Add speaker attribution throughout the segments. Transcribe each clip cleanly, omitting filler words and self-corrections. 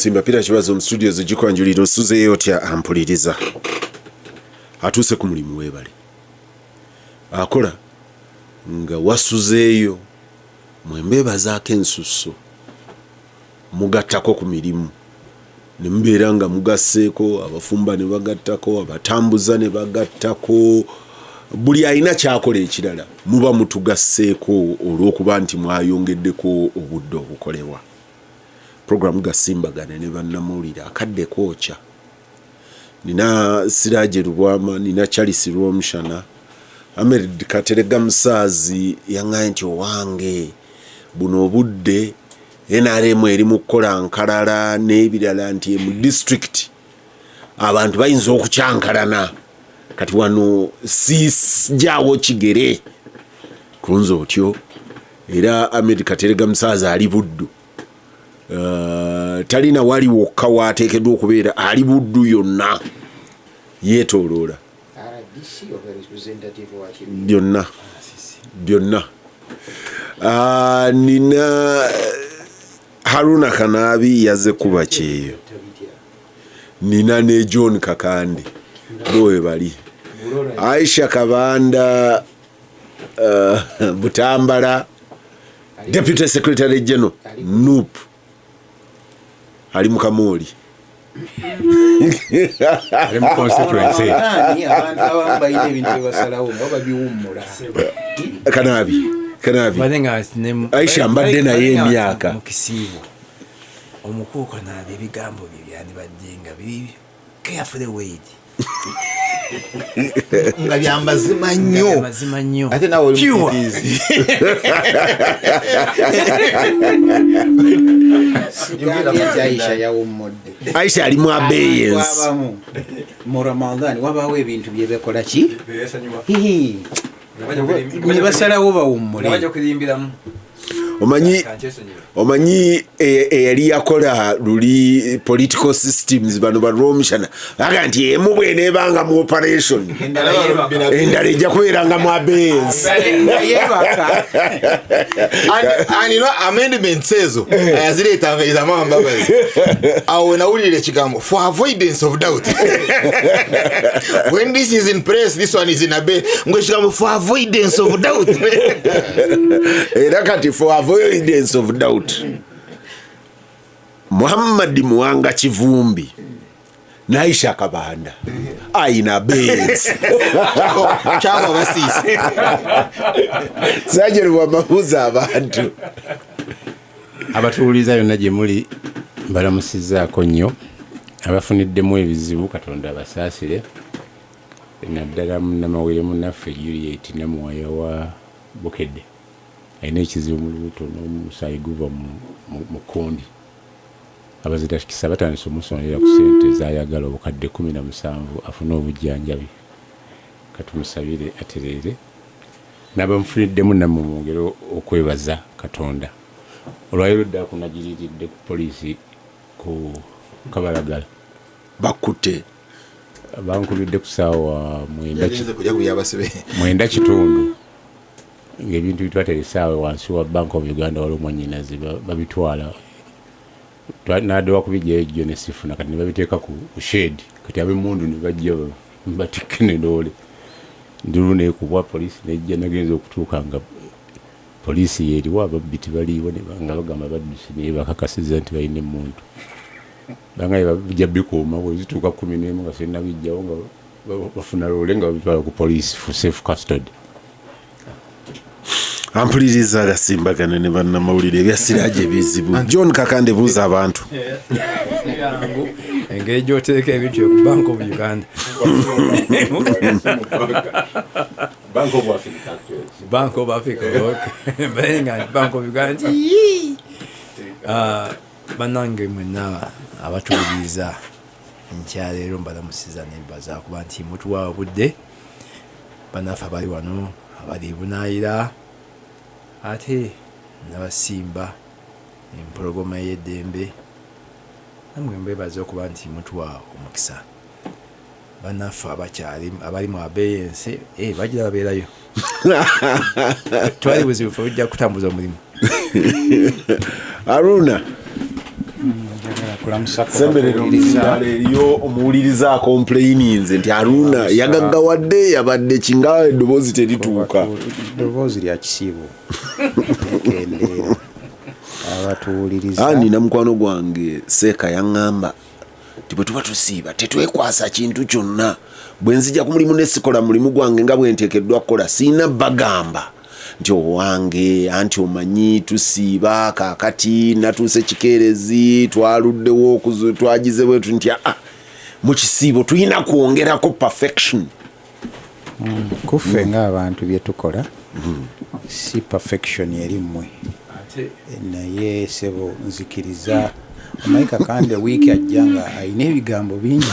Speaker 1: Musimba Peter Kibazo mu studios Gikwanjulira osuzeeyo otya ampuliriza atuuse ku mulimu weebale akola nga wasuzeeyo mwembeebazaako ensusso mugattako ku mirimu ne mubeera nga mugasseeko abafumba ne bagattako abatambuza ne bagattako buli alina kyakola ekirala muba mutugasseeko olw'okuba nti mwayongeddeko obudde obukolebwa. Programu Gasimbagane ne bannamawulire akadde kookya nina Siraje Lubwama nina Rwomushana Ahmed Katerega musaazi yaŋŋaye nti owange buno obudde NRM eri mu kukola nkalala n'ebirala nti mu district abantu bayinza okukyankalana kati wano sijaawo kigere kulunza otyo era Ahmed Katerega musaazi ali buddu talina wali wokka waateekeddwa okubeera ali buddu yonna yeetooloola byonna nina Harunah Kanaabi yazze kuba kyeyo nina ne John Kakande bowe bali Aisha Kabanda Butambala Deputy Secretary General Nup ali mu Kamoli
Speaker 2: ali mu constituency
Speaker 1: Kanaabi Aisha mbadde naye emyaka
Speaker 3: mukisiibo omukuuko Kanaabi ebigambo bye byandibadde nga biri carefully weighed
Speaker 4: nga byamazima nnyo
Speaker 3: ate nawe oli mukitizi
Speaker 1: Aisha ali mu abeyance
Speaker 3: mu Ramadhan wabawo ebintu bye bekola ki ne basalawo bawummule
Speaker 1: omanyi eyali yakola luli political systems bano ba Rwomushana aga nti emu bw'eneebanga mu operation endala ejja kubeeranga mu abeyance
Speaker 4: and you know amendments ezo ayazireetanga ezamambabazi awo nawulira ekigambo for avoidance of doubt when this is in place this one is in abe ng'ekigambo for avoidance of doubt
Speaker 1: era kati for avoidance of doubt Muhammad Muwanga Kivumbi Naisha Kabanda aina base
Speaker 4: chama basisi
Speaker 1: Siraje Lubwama abantu
Speaker 2: abatuuliza yonna gye muli balamusizzaako nnyo abafuniddemu ebizibu Katonda abasaasire naddala munnamawulire munnaffe Juliet Namuwaya wa Bukedde ayina ekizibu mu lubuto n'omusaayi guva mu kkundi abazitashikisa batandise omusonera ku ssente zaayagala obukadde 17 afune obujjanjabi katumusabire atereere n'abamufuniddemu nammwe mwongere okwebaza Katonda olwaleero ddala kunagiriridde ku poliisi ku Kabalagala
Speaker 1: bakutte
Speaker 2: bankubidde ku ssaawa 9 kitundu ng'ebintu bitwateresaawe wansi wa Bank of Uganda waliwo mwannyinazi babitwala n'addewa kubijjayo jjo ne sifuna kati ne babiteeka ku shade kati ab'emmundu ne bajja batikke ne loole ndulu neekubwa poliisi nejja nagenza okutuuka nga poliisi yeeriwo ababbi tibaliiwo nga bagamba baddusi naye bakakasiza nti balina emmundu bangaye babijja bikuuma bwe zituuka 11 nga sinabijjawo nga bafuna loole nga babitwala ku poliisi for safe custody.
Speaker 1: Ampuliriza Gasimbagane ne bannamawulire ebya Siraje bizibu. John Kakande buuza abantu.
Speaker 3: Engeri gy'oteeka ebintu ku Bank of Uganda. Bank of Africa. Okay. Bank of Uganda. Banange mwenna abatuuliza nkyaleero mbalamusiza nembaza kuba nti mutuwa obudde banafa bali wano abali bunaayira ate n'abasimba empologoma y'eddembe namwe mbebaza okuba nti mutuwa omukisa banafa abakyali abali mu abeyense bagira babeerayo twali buzibu ffe ojja kutambuza omulimu.
Speaker 1: Harunah semberero yo omuwuliriza complaining nti Harunah yagaggawadde yabadde kinga eddoboozi terituuka
Speaker 2: eddoboozi lya kisiibo kendeera abatuwuliriza
Speaker 1: nina mukwano gwange seeka yaŋŋamba nti bwe tuba tusiiba tetwekwasa kintu kyonna bwe nzija ku mulimu nesikola mulimu gwange nga bwe nteekeddwa kukola siina bagamba nti owange anti omanyi tusiiba kaakati natuuse kikeerezi twaluddewo twagize bwetu nti mu kisiibo tulina kwongerako perfection
Speaker 2: kuffe ng'abantu bye tukola si perfection eri mmwe naye sebo nzikiriza omanyi Kakande wiiki ajja nga alina ebigambo bingi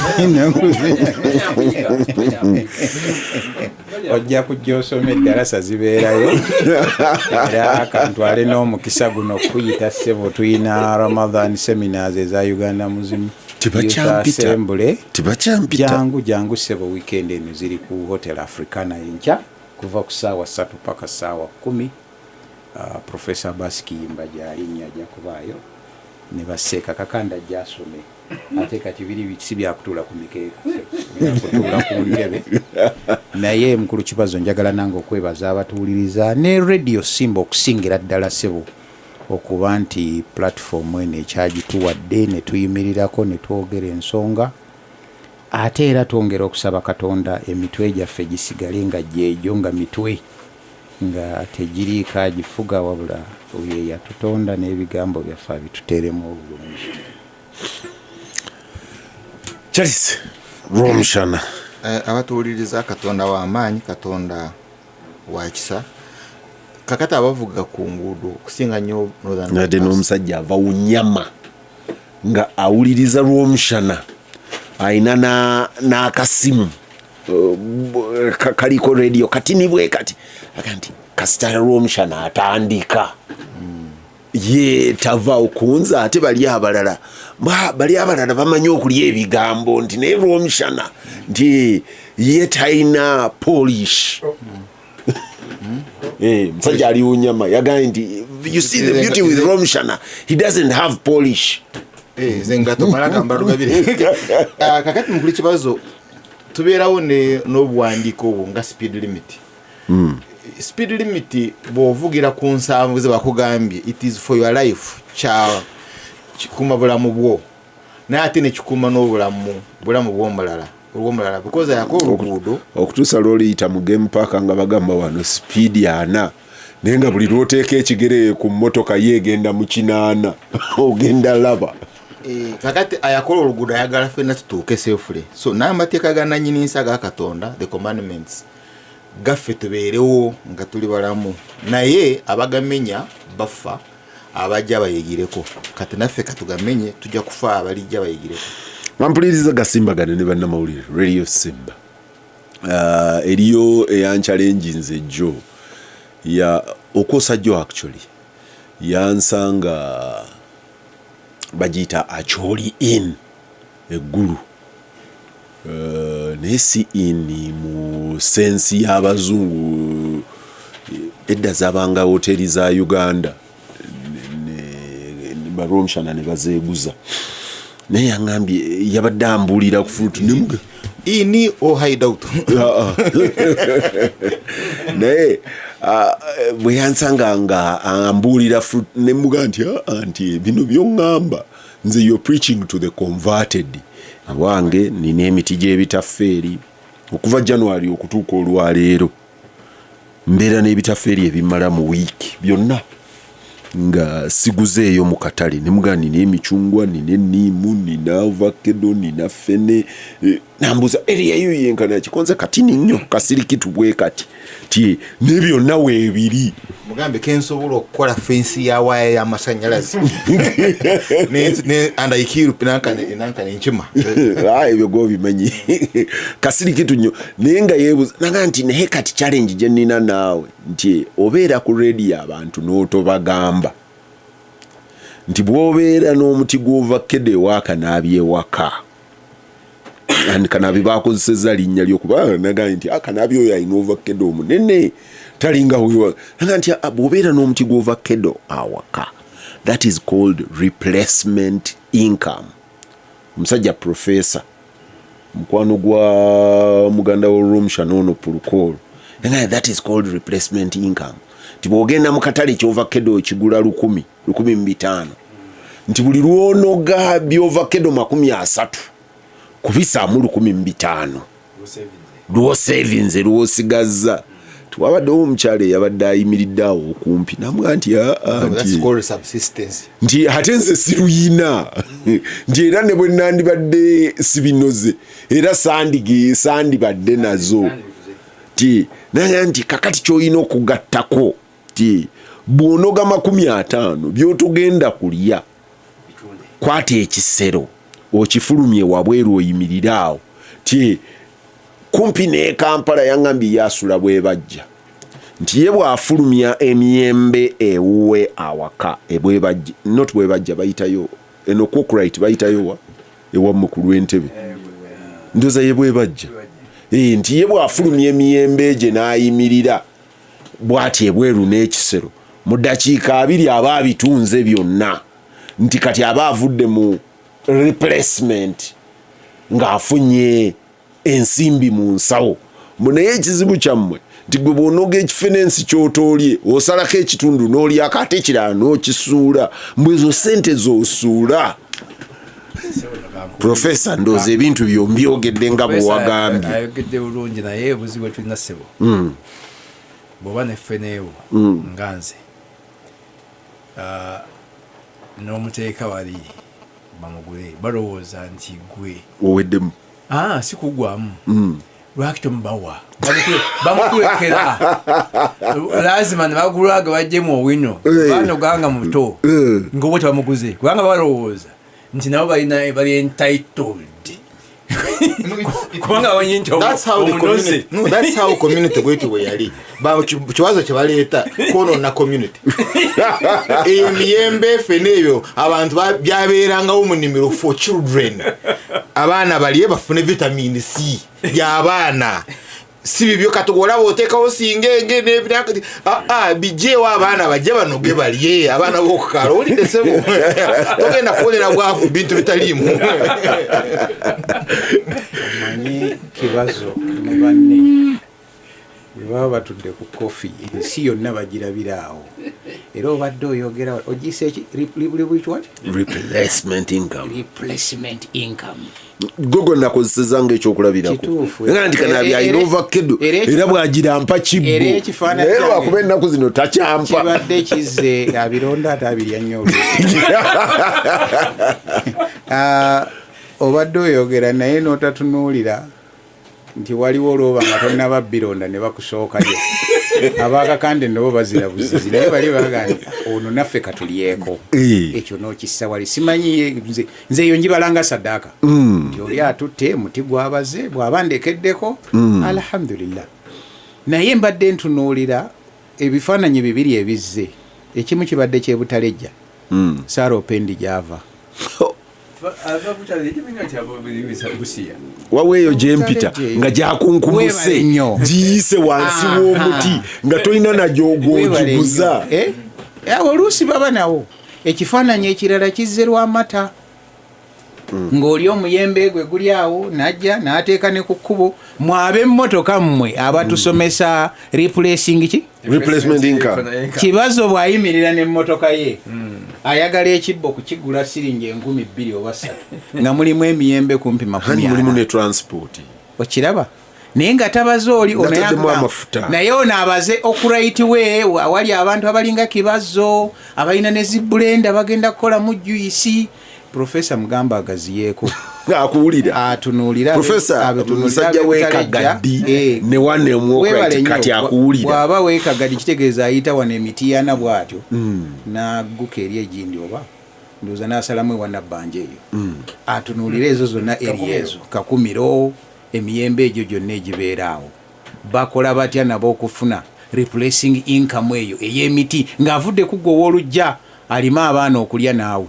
Speaker 2: ojja kujja osoma eddalasa zibeerayo era kantwale n'omukisa guno okuyita sebo tulina Ramadan seminars eza Uganda Muslim Assembly jangu sebo weekend eno ziri ku Hotel Africana enkya kuva ku ssaawa 3 paka ssaawa 10 Professor Baskiyimba gy'alinnya ajja kubaayo ne baseeka Kakande ajja asome ate kati biri si byakutuula ku mikeeka byakutuula ku ntebe naye mukulu Kibazo njagala nange okwebaza abatuwuliriza ne Radio Simba okusingira ddala sebo okuba nti platform eno ekyagituwadde ne tuyimirirako ne twogera ensonga ate era twongera okusaba Katonda emitwe gyaffe gisigale nga gyejo nga mitwe nga tegiriiko agifuga wabula oyo yatutonda n'ebigambo byaffe bituteeremu obulungi.
Speaker 1: Charles Rwomushana
Speaker 4: abatuwuliriza Katonda w'amaanyi, Katonda wa kisa. Kakati abavuga ku nguudo kusinga nnyo
Speaker 1: nade n'omusajja ava Unyama nga awuliriza Rwomushana ayina n'akasimu kaliko radio kati nibwe kati akanti kasitara Rwomushana atandika ye tava okunza ate bali abalala bamanyi okulya ebigambo nti ne Rwomushana nti ye taina Polish msajja ali Unyama yagamba nti you see the beauty with Rwomushana, he doesn't have Polish
Speaker 4: zengato malaka mbaruga bire kakati mukulu Kibazo tubeerawo n'obuwandiiko nga speed limit. Speed limit bw'ovugira ku nsanvu ze bakugambye it is for your life kikuma bulamu bwo naye ate ne kikuma n'obulamu bw'omulala because yakola oluguudo
Speaker 1: okutuusa lw'oliyita mu game park nga bagamba wano speed 4 naye nga buli lw'oteeka ekigere ku mmotoka yeegenda mu 8 ogenda laba.
Speaker 4: Kakati ayakola oluguudo ayagala ffenna tutuuke safely, so n'amateeka ga nannyiniisa ga Katonda the commandments gaffe tubeerewo nga tuli balamu naye abagamenya bafa abajja bayigireko kati naffe katugamenye tujja kufa abalijja bayigireko.
Speaker 1: Mampuliriza Gasimbagane ne bannamawulire Radio Simba eriyo eyanchallenge ejjo ya okosa jo actually yansanga bajita acholi in eggulu nesi in mu sensi y'abazungu edda zabanga hoteli za Uganda ne Rwomushana ne bazeeguza naye yangambye yabadde ambulira ku fruit nimuga
Speaker 4: ini o hideout
Speaker 1: naye bwe yansanga nga ambulira fruit nemuga nti bino byongamba nze you're preaching to the converted wange nina emiti gy'ebitaffeeri okuva January okutuuka olwaleero mbeera n'ebitaffeeri ebimala mu wiiki byonna nga siguzeeyo mu katale nemuga nina emicungwa nina enniimu nina avocado nina fene nambuza eri eyo yenkana kikonze kati nnyo kasirikitu bwe kati ti ne byonna weebiri
Speaker 4: mugambe kensobola okukola fensi ya waya y'amasanyalazi ne andaikiru nankane nkima
Speaker 1: ebyo gobimanyi kasirikitu nnyo naye nga yeebuza nanga nti naye kati challenge gye nnina naawe nti obeera ku radio abantu n'otobagamba nti bw'obeera n'omuti gw'ovakkedde ewa Kanaabi ewaka Kanaabi bakozesezza linnya ly'okuba naga nti Kanaabi oyo alina ovakkedde omunene talinga huyo naga nti bw'obeera n'omuti gw'ovakkedde awaka that is called replacement income musajja professor mukwano gwa muganda wa Rwomushana ono Pulukolo. And that is called replacement income. Tibogenda mu katale ky'ovakkedo okigula 1,500. Nti buli lwonoga by'ovakkedo 30 kubisaamu 1,500. Lwo savings lwosigaza. Tuwabaddewo omukyala eyabadde ayimiriddeawo okumpi namugamba nti nti ate nze siruyina nti era ne bwe nandibadde sibinoze era sandibadde nazo ti naye nti kakati ky'olina okugattako ti bw'onoga 50 by'otogenda kulya kwata ekisero okifulumye wabweru oyimiriraawo ti kumpi ne Kampala yangambye yasula bwe bajja nti ye bw'afulumya emiyembe ewuwe awaka ebwe bajja not bwe bajja bayitayo eno cockrite bayitayo ewammwe ku Lwentebe ndoza ye bwe bajja nti ye bw'afulumya emiyembe gye n'ayimirira bw'ati ebweru n'ekisero mu ddakiika 2 aba abitunze byonna nti kati aba avudde mu replacement ng'afunye ensimbi mu nsawo. Naye ekizibu kyammwe nti gwe bw'onoga ekifenensi ky'otoolye osalako ekitundu n'olyako ate ekirala n'okisuula mbwe ezo ssente z'osuula. Professor ndooza ebintu byombyogedde nga bwe wagambye.
Speaker 3: Ayogedde bulungi naye ebuzibu tulina ssebo bw'oba neffeneewo nga nze n'omuteeka wali bamugule balowooza nti gwe
Speaker 1: oweddemu
Speaker 3: si kugwamu lwaki tomubawa bamukulekera lazima ne bagulaga bajjemu owino banoganga muto ng'obwe tebamuguze kubanga balowooza nti nabo bali entitled kubanga bamanyi nti omunoze.
Speaker 4: That's how community bwetu bwe yali kiwazo kye baleeta kwonoona community emiyembe ffe n'ebyo abantu byabeerangawo mu nnimiro for children abaana balye bafune vitamin C y'abaana si bibyo katugolaba oteekawo singenge n'ebirako bijeewo abaana bajje banoge balye abaana b'okukaala olidde sebo togenda kuwolera bwavu bintu bitaliimu.
Speaker 2: Manyi kibazo ne banne baba batudde ku kofi ensi yonna bagirabira awo era obadde oyogera ogise replacement income
Speaker 1: gogo nakozesezanga ekyokulabirako era nti Kanaabi alina ovakkedo era bwagirampa kibbo naye lwakuba ennaku zino takyampa
Speaker 2: kibadde kize abironda ate abirya nnyo obadde oyogera naye n'otatunuulira nti waliwo olwoba nga tonnaba bironda ne bakusookayo abakakande nabo bazira buzizi naye bali bagani ono naffe katulyeko ekyo n'okissa wali simanyi nze eyo njibalanga saddaaka nti oli atutte muti gwabaze bw'aba ndekeddeko alhamdulillah. Naye mbadde ntunuulira ebifaananyi bibiri ebizze ekimu kibadde kyebutalejja Saara Opendi gy'ava
Speaker 1: waweeyo gyempita nga gyakunkumuse giyise wansi w'omuti nga tolina nagyogwogibuza
Speaker 2: oluusi baba nawo. Ekifaananyi ekirala kizze Lwamata ng'oli omuyembe gwe guli awo najja n'ateeka ne ku kkubo mwabe emmotoka mmwe abatusomesa
Speaker 1: replacement income.
Speaker 2: Kibazo bw'ayimirira n'emmotoka ye ayagala ekibbo kukigula siringi 2,000 oba 3 nga mulimu emiyembe kumpi 40
Speaker 1: mulimu ne transport
Speaker 2: okiraba naye nga tabaze oli naye ono abaze okuraiti we awali abantu abalinga Kibazo abalina ne zibulenda bagenda kukola mu juisi. Professor mugamba agaziyeeko
Speaker 1: akuwulira
Speaker 2: atunuulira
Speaker 1: musajja weekagadi ne wane omwokati kati akuwulira
Speaker 2: bw'aba weekagadi kitegeeza ayita wane emitiana bw'atyo n'agguka eri egindi oba ndowooza n'asalamu ewanabbanja eyo atunuulira ezo zonna eri ezo Kakumiro emiyembe egyo gyonna egibeera awo bakola batya nabo okufuna replacing income eyo ey'emiti ng'avudde ku gwe ow'olujja alima abaana okulya naawe.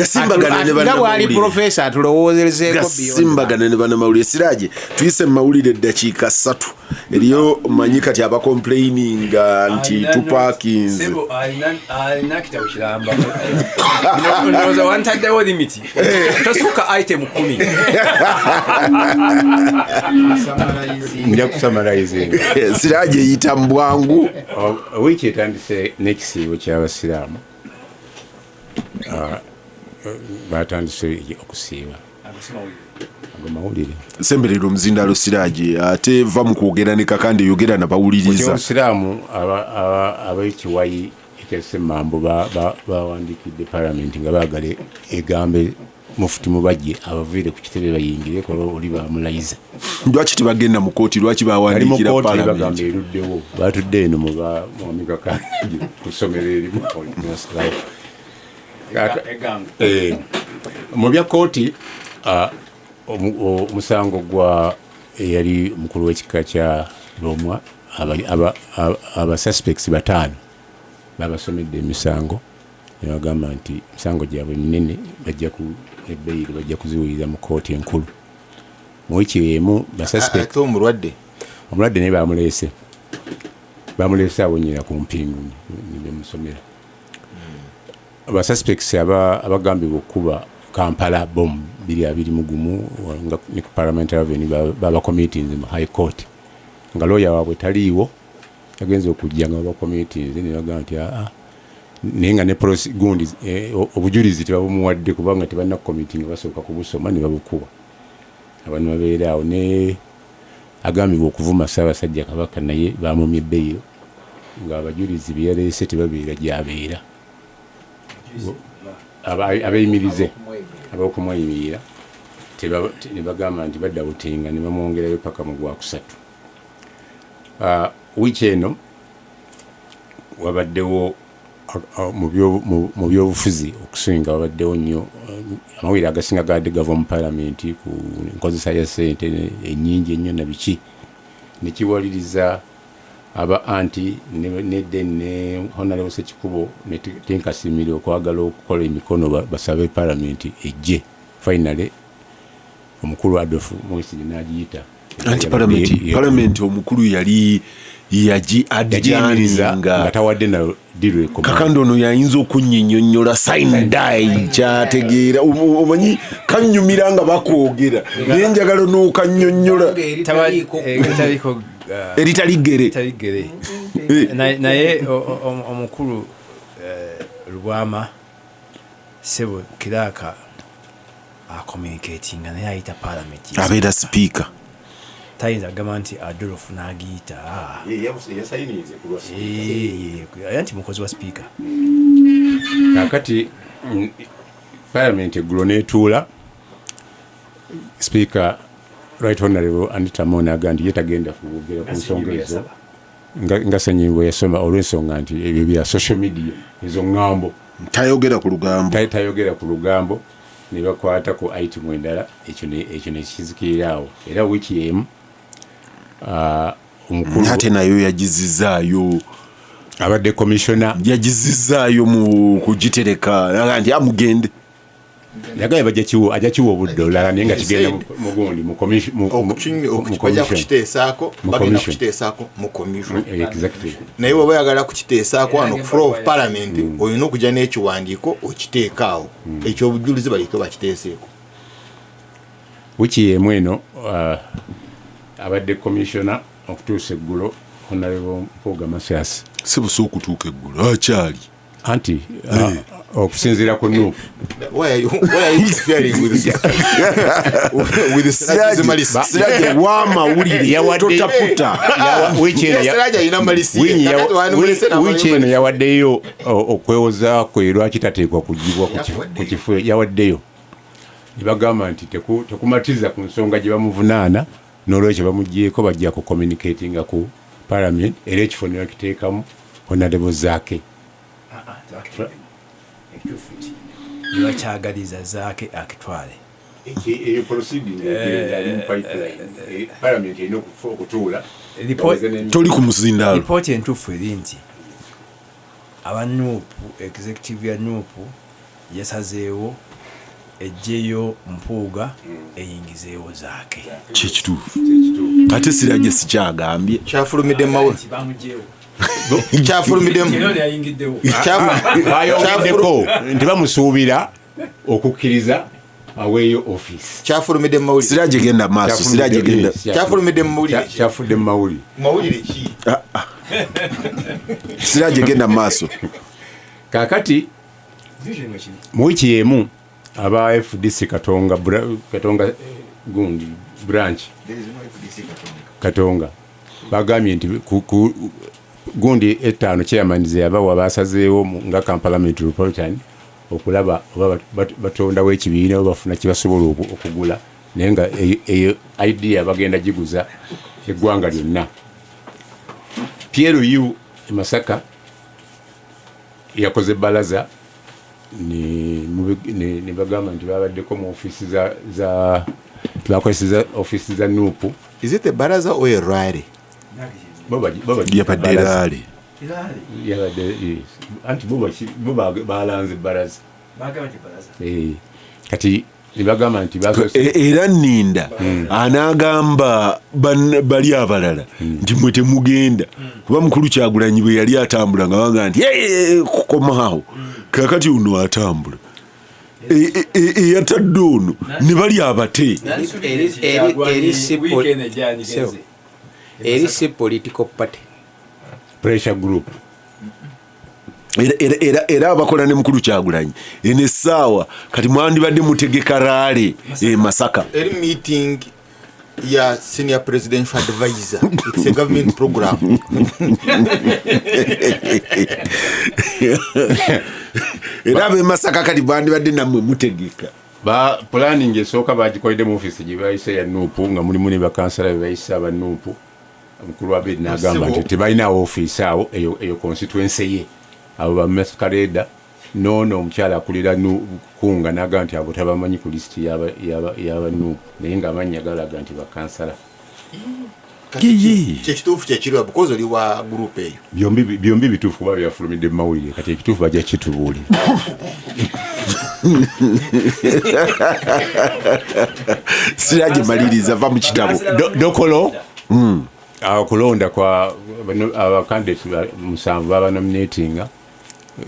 Speaker 1: Gasimbagane ne bana
Speaker 2: wali professor atulowozerezeeko
Speaker 1: Gasimbagane ne bana mawulire Siraje tuyise mawulire eddakiika 3 eriyo manyi kati aba complaining anti tupakins
Speaker 3: sebo alina kitabu kiramba ndoza wantaddewo limiti tosuka item 10
Speaker 2: nja kusummarize
Speaker 1: Siraje yita mbwangu
Speaker 2: wiki etandise n'ekisiibo ky'abasiraamu batandise okusiiba mawulire
Speaker 1: semberero omuzindalo Siraje ate va mu kwogera ne Kakande yogera nabawuliriza
Speaker 2: abasiraamu abekiwayi ekyasemambo bawandikidde Palamenti nga baagala egambe mufuti mubajje abaviire ku kitebe bayingire kola oli bamulayiza
Speaker 1: lwaki tebagenda mu kooti lwaki bawandikira
Speaker 2: Palamenti eruddewo batudde eno mumikaka kusomera erimu mu bya kooti omusango gwa eyali mukulu w'ekika kya Lomwa aba suspects 5 babasomedde emisango nebagamba nti misango gyabwe minene bajja ku ebbeeyiro bajja kuziwulira mu kooti enkulu mu wiki emu basuspect
Speaker 4: omulwadde
Speaker 2: naye bamuleese awonyera ku mpingu nibemusomera basuspects abagambibwa okuba Kampala bomb 221 nga ne parliamentary avenue baba committees mu high court nga lawyer waabwe taliiwo yagenze okujja nga baba committees ne bagamba nti nenga ne gundi obujulizi tebabumuwadde kubanga tebalina committee nga basooka kubusoma ne babukuba abantu babeera awo ne agambibwa okuvuma Ssaabasajja Kabaka naye bamumye ebbeeyiro nga abajulizi byaleese tebabeera gyabeera abayimirize abaokumweyimirira ne bagamba nti badda butinga ne bamwongerayo paka mu Gwakusatu. Wiiki eno wabaddewo mu byobufuzi okusinga wabaddewo nnyo amawulire agasinga gadde gava mu Palamenti ku nkozesa ya ssente ennyingi ennyo na biki nekiwaliriza aba anti nedde ne Honorable Sekikubo ne Tenkasimire okwagala okukola emikono basabe Palamenti ejje finally omukulu Adolf Mwisiri n'agiyita
Speaker 1: anti Palamenti omukulu yali yaji adjaniza
Speaker 2: nga tawadde na dirwe
Speaker 1: Kakande ono yayinza okunnyonnyola sign die kyategeera omanyi kannyumira nga bakwogera naye njagala n'okannyonnyola
Speaker 3: eritaligere naye omukulu Lubwama sebo kiraka communicating naye ayita Palamenti
Speaker 1: abeera speaker
Speaker 3: tayinza agamba nti Adolf n'agiyita anti mukozi wa speaker
Speaker 2: kakati Palamenti eggulo n'etuula speaker Right Honorable Anita Mona agandi yetagenda kuwogera ku nsonga ezo nga Ssenyimbwe yasoma olw'ensonga nti ebyo bya social media ezo ŋŋambo
Speaker 1: tayogera ku lugambo ne bakwata ku item endala ekyo nekizikirirawo era wiiki emu omukulu ate nayo yagizizaayo
Speaker 2: abadde commissioner
Speaker 1: yagizizaayo mu kugitereka nti amugende
Speaker 2: yagaye ajja kiwa obudde olala naye nga kigenda mu gundi mu
Speaker 4: kukiteesaako bagenda kukiteesaako mu commission
Speaker 2: exactly
Speaker 4: naye bw'oba oyagala kukiteesaako wano ku floor of Parliament olina okujja n'ekiwandiiko okiteekaawo ekyobujulizi baleke bakiteeseeko
Speaker 2: wiki emu eno abadde commissioner okutuusa eggulo Honorable Mpuuga Masias
Speaker 1: si busa okutuuka eggulo akyali
Speaker 2: anti okusinziira ku Nuupu
Speaker 4: why are you interfering with
Speaker 1: Siraje wamawulire totaputa
Speaker 2: wiiki eno yawaddeyo okwewoza kwe lwaki tateekwa kugibwa ku kifo yawaddeyo ne bagamba nti tekumatiza ku nsonga gye bamuvunaana n'olwekyo bamugyeko bajja ku communicatinga ku Parliament era ekifo ne bakiteekamu Honorable Zaake
Speaker 3: nibakyagaliza Zaake akitwale
Speaker 1: toli ku muzindaalo
Speaker 3: lipooti entuufu eri nti aba Nuupu executive ya Nuupu yasazeewo ejjeyo mpuuga eyingizeewo zaake.
Speaker 1: Kyekituufu ate Siraje sikyagambye
Speaker 4: kyafulumidde mawuli
Speaker 2: ayongeddeko nti bamusuubira okukkiriza aweeyo office.
Speaker 4: Kyafulumidde mawuli
Speaker 1: Siraje genda maaso Siraje genda
Speaker 4: kyafulumidde mawuli
Speaker 2: kyafudde mawuli
Speaker 4: ki
Speaker 1: Siraje genda maaso.
Speaker 2: Kaakati mu wiiki emu aba FDC Katonga gundi branch Katonga bagambye nti gundi etaano kyeyamanize yabawa basazeewo nga Palamenti Republican okulaba oba batondawo ekibiina oba bafuna kibasobola okugula naye nga eyo idea bagenda giguza eggwanga lyonna. PLU Masaka yakoze balaza ne bagamba nti babaddeko mu ofisi za bakozesa ofisi za nupu.
Speaker 4: Is it a baraza or a rally?
Speaker 1: Yabadde rally.
Speaker 2: Anti boba balanze baraza. Kati nibagamba nti
Speaker 1: era nninda anaagamba bali abalala nti mwe temugenda kuba mukulu Kyagulanyi bwe yali atambula nga baga nti kukomaawo kakati uno atambula eyatadde ono ne bali abate
Speaker 5: erisi political party
Speaker 2: pressure group
Speaker 1: era abakola ne mukulu Kyagulanyi ene essaawa kati mwandibadde mutegeka raale Masaka
Speaker 4: eri meeting ya senior presidential advisor. It's a government program.
Speaker 1: era abe Masaka kati bandibadde namwe mutegeka
Speaker 2: ba planning esooka bagikolede mu office gye bayise ya nupu nga mulimu ne bakansala bayise aba nupu omukulu wa bid n'agamba nti tebalina office awo eyo constituency ye abo ba masquerade nono omukyala akulira kunga n'agamba nti abo tabamanyi ku list yaba nupu naye nga amannya galaga nti bakansala
Speaker 4: kyekituufu kyekiriwa because oli wa group eyo
Speaker 2: byombi bituufu kuba byafulumidde mu mawulire kati ekituufu bajja kitubuulira.
Speaker 1: Siraje maliriza va mu kitabo
Speaker 2: dokolo akulonda kwa abakandidate 7 baba nominatinga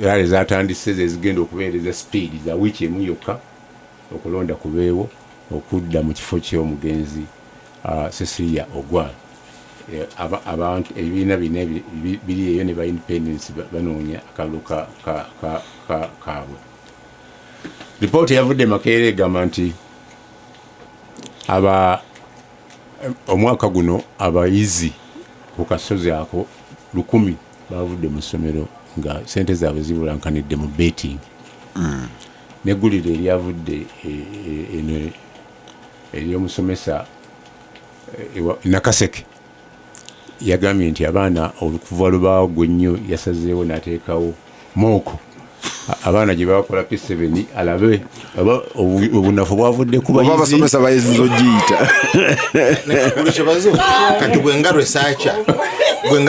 Speaker 2: yale zatandise zigenda okubeereza speed za wiiki emu yokka okulonda kubeewo okudda mu kifo ky'omugenzi Cecilia Ogwal. Abantu ebibiina biri eyo ne ba independence banoonya akalulu kaabwe. Ripooti yavudde Makerere egamba nti omwaka guno abayizi ku kasozi ako 100 bavudde mu ssomero nga sente zaabwe zibulankanidde mu betting. Neggulire eryavudde ery'omusomesa Nakaseke yagambye nti abaana olukuva lubaawo gwe nnyo yasazeewo n'ateekawo mooko abaana gye bakola P7 alabe obunafu bwavudde ku bayizi
Speaker 1: basomesa bayizi zogiyita
Speaker 4: Kibazo kati gwenga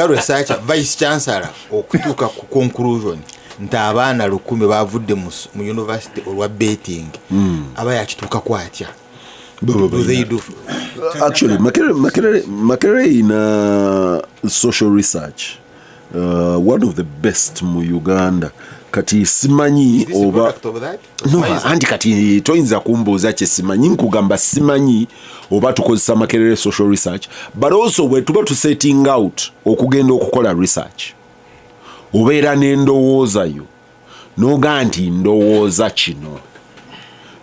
Speaker 4: researcher vice chancellor okutuuka ku conclusion nti abaana 100 bavudde mu university olwa betting aba yakituuka kwatya.
Speaker 1: Actually, Makerere in social research, one of the best mu Uganda. Kati simanyi oba no andi kati toyinza kumbuuza kye simanyi nkugamba simanyi oba tukozesa Makerere social research, but also we tuba to setting out okugenda okukola research obeera n'endowooza yo noga nti ndowooza kino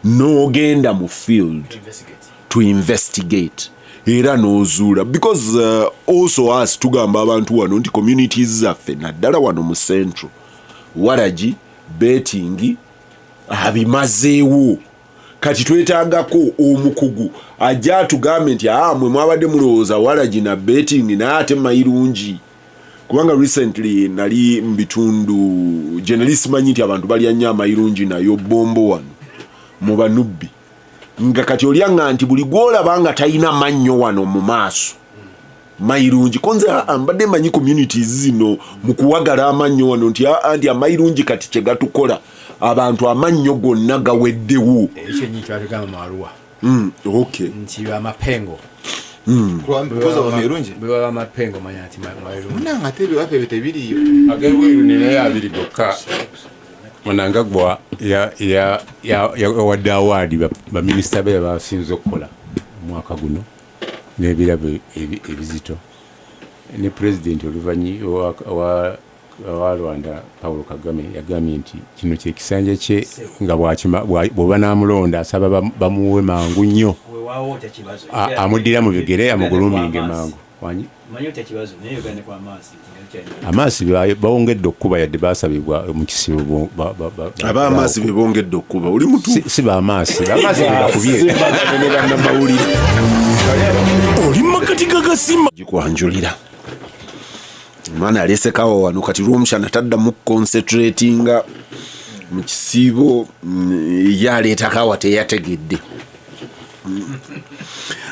Speaker 1: n'ogenda mu field to investigate era n'ozuula because also us tugamba abantu wano nti communities zaffe naddala wano mu central Waragi betting abimazeewo kati twetaagako omukugu ajja atugambe nti mwe mwabadde mulowooza Waragi na betting naate mayirungi kubanga recently nali mbitundu generalist manyi nti abantu balya nnyo amayirungi nayo bombo wano mu banubbi nga kati olyanga nti buli gwolaba nga talina mannyo wano mu maaso mayirungi konze ambadde manyi communities zino mu kuwagala amannyo wano nti amayirungi kati kye gatukola abantu amannyo gonna gaweddewo
Speaker 3: ekyo nyi kyatugamba maluwa
Speaker 1: okay
Speaker 3: nti amapengo bwe amapengo manya ati
Speaker 4: munanga ate ebiwafe ebyo tebiriyo
Speaker 2: ag'ebweru naye abiri gokka munanga gwa yawadde awaadi baminisita be basinze okukola omwaka guno n'ebirabo ebizito ne pulezidenti oluvanyi wa Rwanda Paul Kagame yagambye nti kino kyekisanja kye nga bw'oba n'amulonda asaba bamuwe mangu nnyo amuddira mu bigere amuguluminge mangu amaasi bawongedde okukuba yadde basabibwa mu kisibo
Speaker 1: amaasi be bongedde okukuba oli mutu
Speaker 2: si bamaasi bakubye
Speaker 1: oli makati gagasimba gikwanjulira mwana alese kawa wano kati Rwomushana taddamu concentratinga mu kisibo yaleeta kawa teyategedde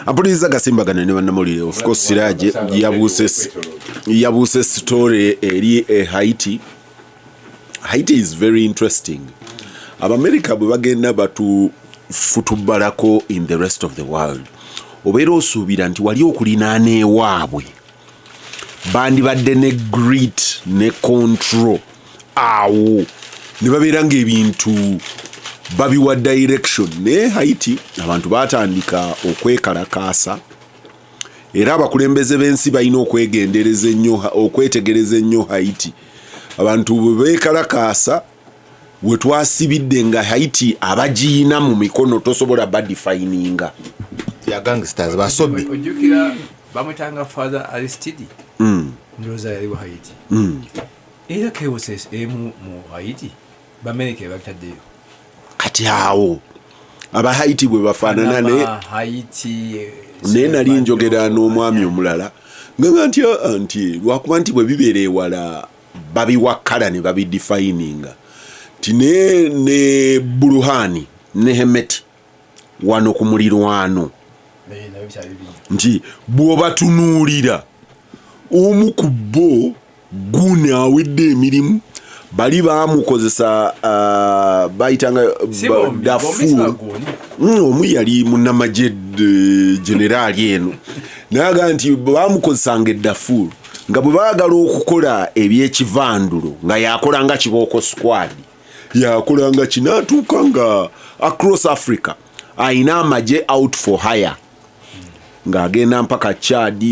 Speaker 1: apuliza Gasimbagane ne bannamulire of course Siraje yabuuse story eri Haiti is very interesting Abamerika bwe bagenda batufutubalako in the rest of the world obeera osuubira nti wali okulinaana ewaabwe bandibadde ne grit ne control awo ne babeera ng'ebintu babiwa direction ne Haiti abantu batandika okwekalakaasa era abakulembeze b'ensi balina okwetegereza ennyo Haiti abantu beekalakaasa we twasibidde nga Haiti abagiyina mu mikono tosobola badefininga
Speaker 4: ya gangsters basobbi
Speaker 3: ojjukira bamutanga Father Aristide ndoza yali wa Haiti era kewoses mu Haiti b'Amerika bakitaddeyo
Speaker 1: kati awo aba Haiti bwe bafaanana ne
Speaker 3: Haiti
Speaker 1: naye nali njogera n'omwami omulala nga nti lwakuba nti bwe bibeera ewala babiwakkala ne babidefininga ti ne Burhani ne Hemeti wano ku mulirwano nti bw'obatunuulira omu ku bo gune awedde emirimu bali bamukozesa bayitanga Darfur omu yali munnamagye generali eno naga nti bamukozesanga Darfur nga bwe baagala okukola ebyekivandulo nga yakola nga kibooko squad yakola nga kinatuuka nga across Africa ayina amagye out for hire ng'agenda mpaka Chad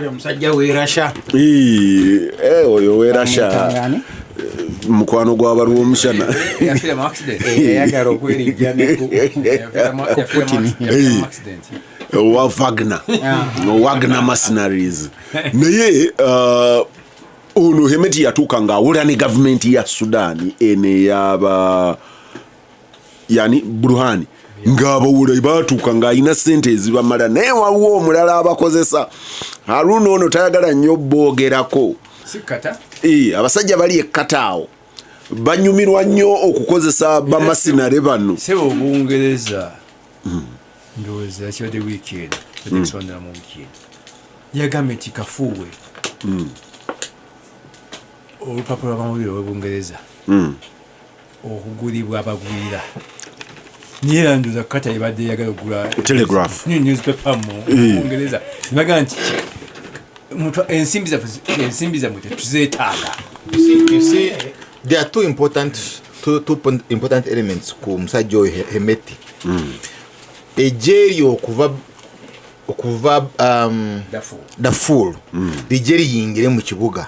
Speaker 3: omusajja weerasha
Speaker 1: oyo weerasha mukwano gw'aba Rwomushana
Speaker 3: yagala okwerijja
Speaker 1: owa Wagner mercenaries naye ono Hemeti yatuuka ng'awola ne gavumenti ya Sudan ene yaba yani Burhani ng'abawola baatuuka ng'alina ssente ezibamala naye waliwo omulala abakozesa Harunah ono tayagala nnyo boogerako abasajja bali ekkata awo banyumirwa nnyo okukozesa bamasinare bano
Speaker 3: sebo Obungereza ndowooza kibadde weekend ekisondera mu weekend yagambye nti kafuuwe olupapula lw'amawulire w'Obungereza okugulibwa abagwira niye ndoza kata ibadde yagala okugula
Speaker 1: Telegraph
Speaker 3: newspaper mu Bungereza nibaga nti ensimbi za mute tuzeetaaga.
Speaker 4: You see there are two important elements ku musajja oyo Hemeti ejeri okuva Darfur lijeri yingire mu kibuga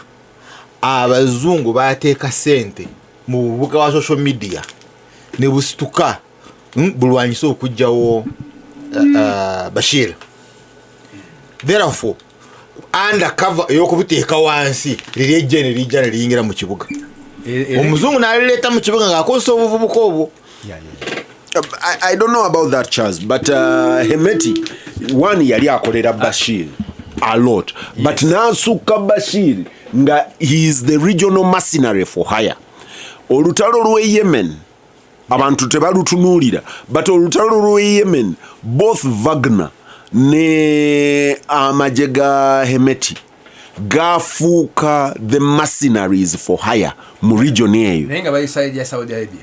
Speaker 4: abazungu bateeka ssente mu bubuga wa social media ne busituka bulwanyisa okujjawo Bashir therefore undercover ey'okubiteeka wansi liryejjene lijja ne liyingira mu kibuga omuzungu n'alireeta mu kibuga ng'akozesa obuvubuka obwo.
Speaker 1: I don't know about that, Charles, but Hemeti one yali akolera Bashir a lot, yes. But n'asukka Bashir nga he is the regional mercenary for hire. Olutalo lw'e Yemen abantu tebalutunuulira, but olutalo lw'e Yemen both Wagner ne amagye ga Hemeti gafuuka the mercenaries for hire mu region eyo
Speaker 3: naye nga bali side ya Saudi Arabia